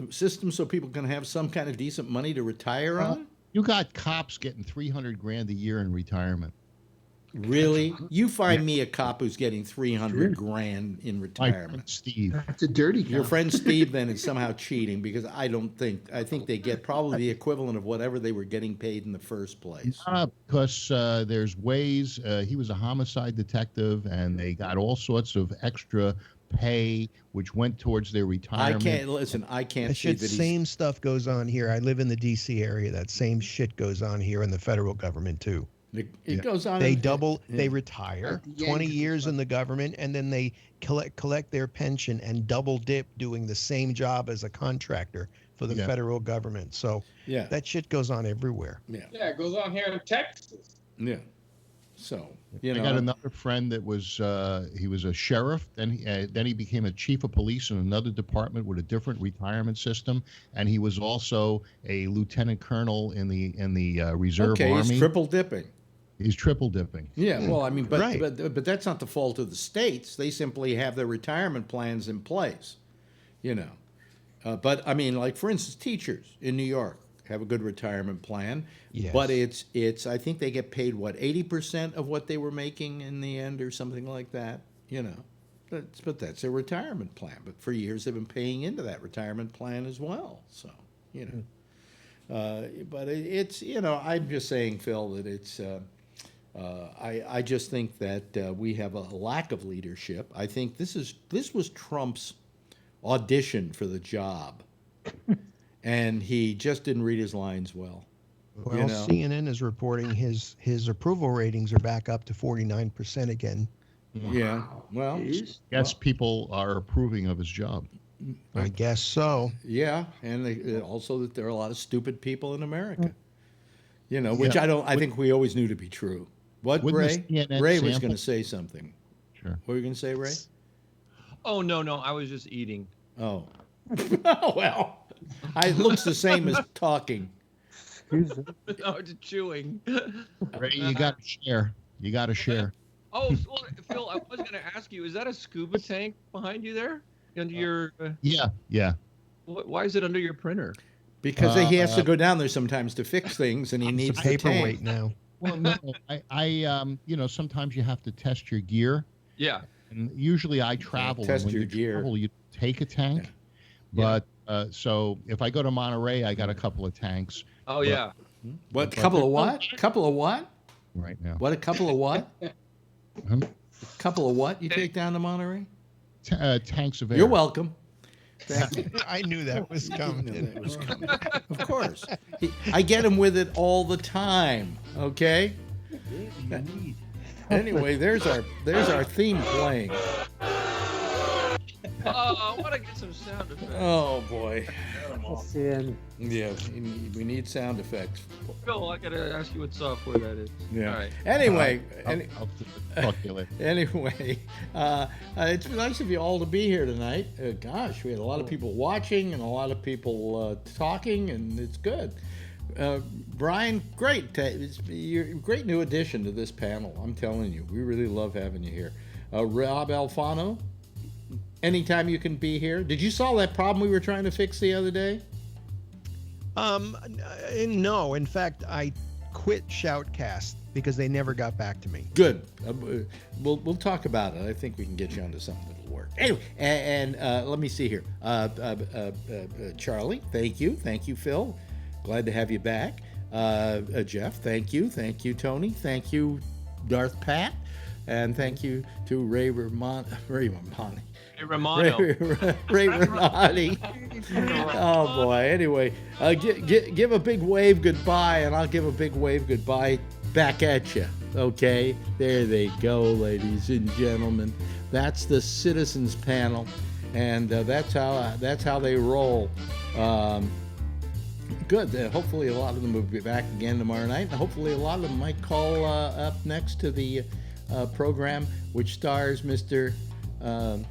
system so people can have some kind of decent money to retire on? You got cops getting $300,000 a year in retirement. Really? You find me a cop who's getting $300,000 in My retirement. friend Steve. That's a dirty Your cop. friend Steve then is somehow cheating because I think they get probably the equivalent of whatever they were getting paid in the first place. Because there's ways. He was a homicide detective, and they got all sorts of extra pay, which went towards their retirement. I can't That see shit, that same stuff goes on here. I live in the D.C. area. That same shit goes on here in the federal government too. It goes on. They they retire 20 years in the government, and then they collect their pension and double dip doing the same job as a contractor for the federal government. So that shit goes on everywhere. Yeah, it goes on here in Texas. Yeah. So I got another friend that was he was a sheriff, then he became a chief of police in another department with a different retirement system, and he was also a lieutenant colonel in the reserve army. He's triple dipping. He's triple dipping. Yeah, well, I mean, but that's not the fault of the states. They simply have their retirement plans in place, you know. But I mean, like for instance, teachers in New York have a good retirement plan. Yes. But it's I think they get paid 80% of what they were making in the end or something like that, you know. But that's their retirement plan. But for years they've been paying into that retirement plan as well. So, you know. But it's, you know, I'm just saying, Phil, that it's I just think that we have a lack of leadership. I think this was Trump's audition for the job. And he just didn't read his lines well. Well, you know? CNN is reporting his approval ratings are back up to 49% again. Yeah. Well, yes, people are approving of his job. I guess so. Yeah, and also that there are a lot of stupid people in America. You know, which I think we always knew to be true. What, Ray? Ray was going to say something. Sure. What were you going to say, Ray? Oh, no, I was just eating. Oh. Well, it looks the same as talking. No, just chewing. Ray, you got to share. You got to share. Oh, Phil, I was going to ask you, is that a scuba tank behind you there? Under your... Yeah. Why is it under your printer? Because he has to go down there sometimes to fix things, and he needs the paperweight now. Well, no, I you know, sometimes you have to test your gear. Yeah. And usually I travel. Test and when your you gear. Travel, you take a tank. Yeah. But so if I go to Monterey, I got a couple of tanks. Oh, yeah. What? Couple of what? Couple of what? Right now. What? A couple of what? A couple of what you take down to Monterey? Tanks of air. You're welcome. Thank you. I knew that was coming. Of course. I get him with it all the time. Okay. Anyway, there's our theme playing. Oh, I want to get some sound effects. Oh boy. Yeah, we need sound effects. Phil, I gotta ask you what software that is. Yeah. All right. Anyway, I'll kill it. Anyway, it's nice of you all to be here tonight. Gosh, we had a lot of people watching and a lot of people talking, and it's good. Brian, great. You're a great new addition to this panel. I'm telling you, we really love having you here. Rob Alfano, anytime you can be here. Did you solve that problem we were trying to fix the other day? No. In fact, I quit Shoutcast because they never got back to me. Good. We'll talk about it. I think we can get you onto something that'll work. Anyway, and let me see here. Charlie, thank you, Phil. Glad to have you back. Jeff, thank you, Tony, thank you, Darth Pat, and thank you to Ray Romano. Ray Romani. Oh boy. Anyway, give a big wave goodbye, and I'll give a big wave goodbye back at you. Okay, there they go, ladies and gentlemen. That's the Citizens Panel. and that's how they roll. Good. Hopefully, a lot of them will be back again tomorrow night, and hopefully, a lot of them might call up next to the program, which stars Mr. I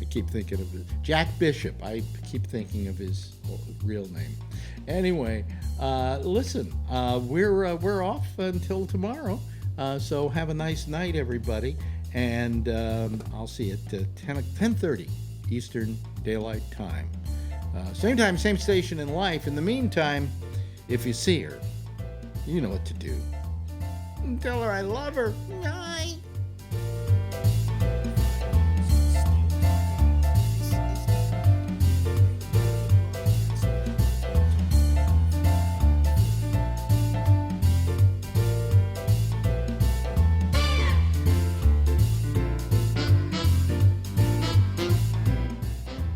keep thinking of Jack Bishop. I keep thinking of his real name. Anyway, listen, we're off until tomorrow. So have a nice night, everybody, and I'll see you at 10:30 Eastern Daylight Time. Same time, same station in life. In the meantime, if you see her, you know what to do. Tell her I love her. Bye.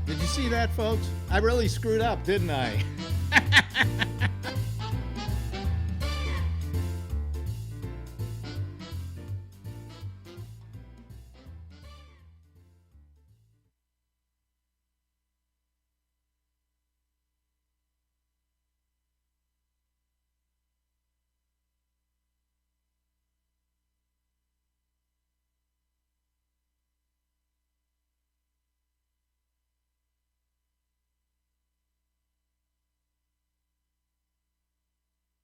Did you see that, folks? I really screwed up, didn't I?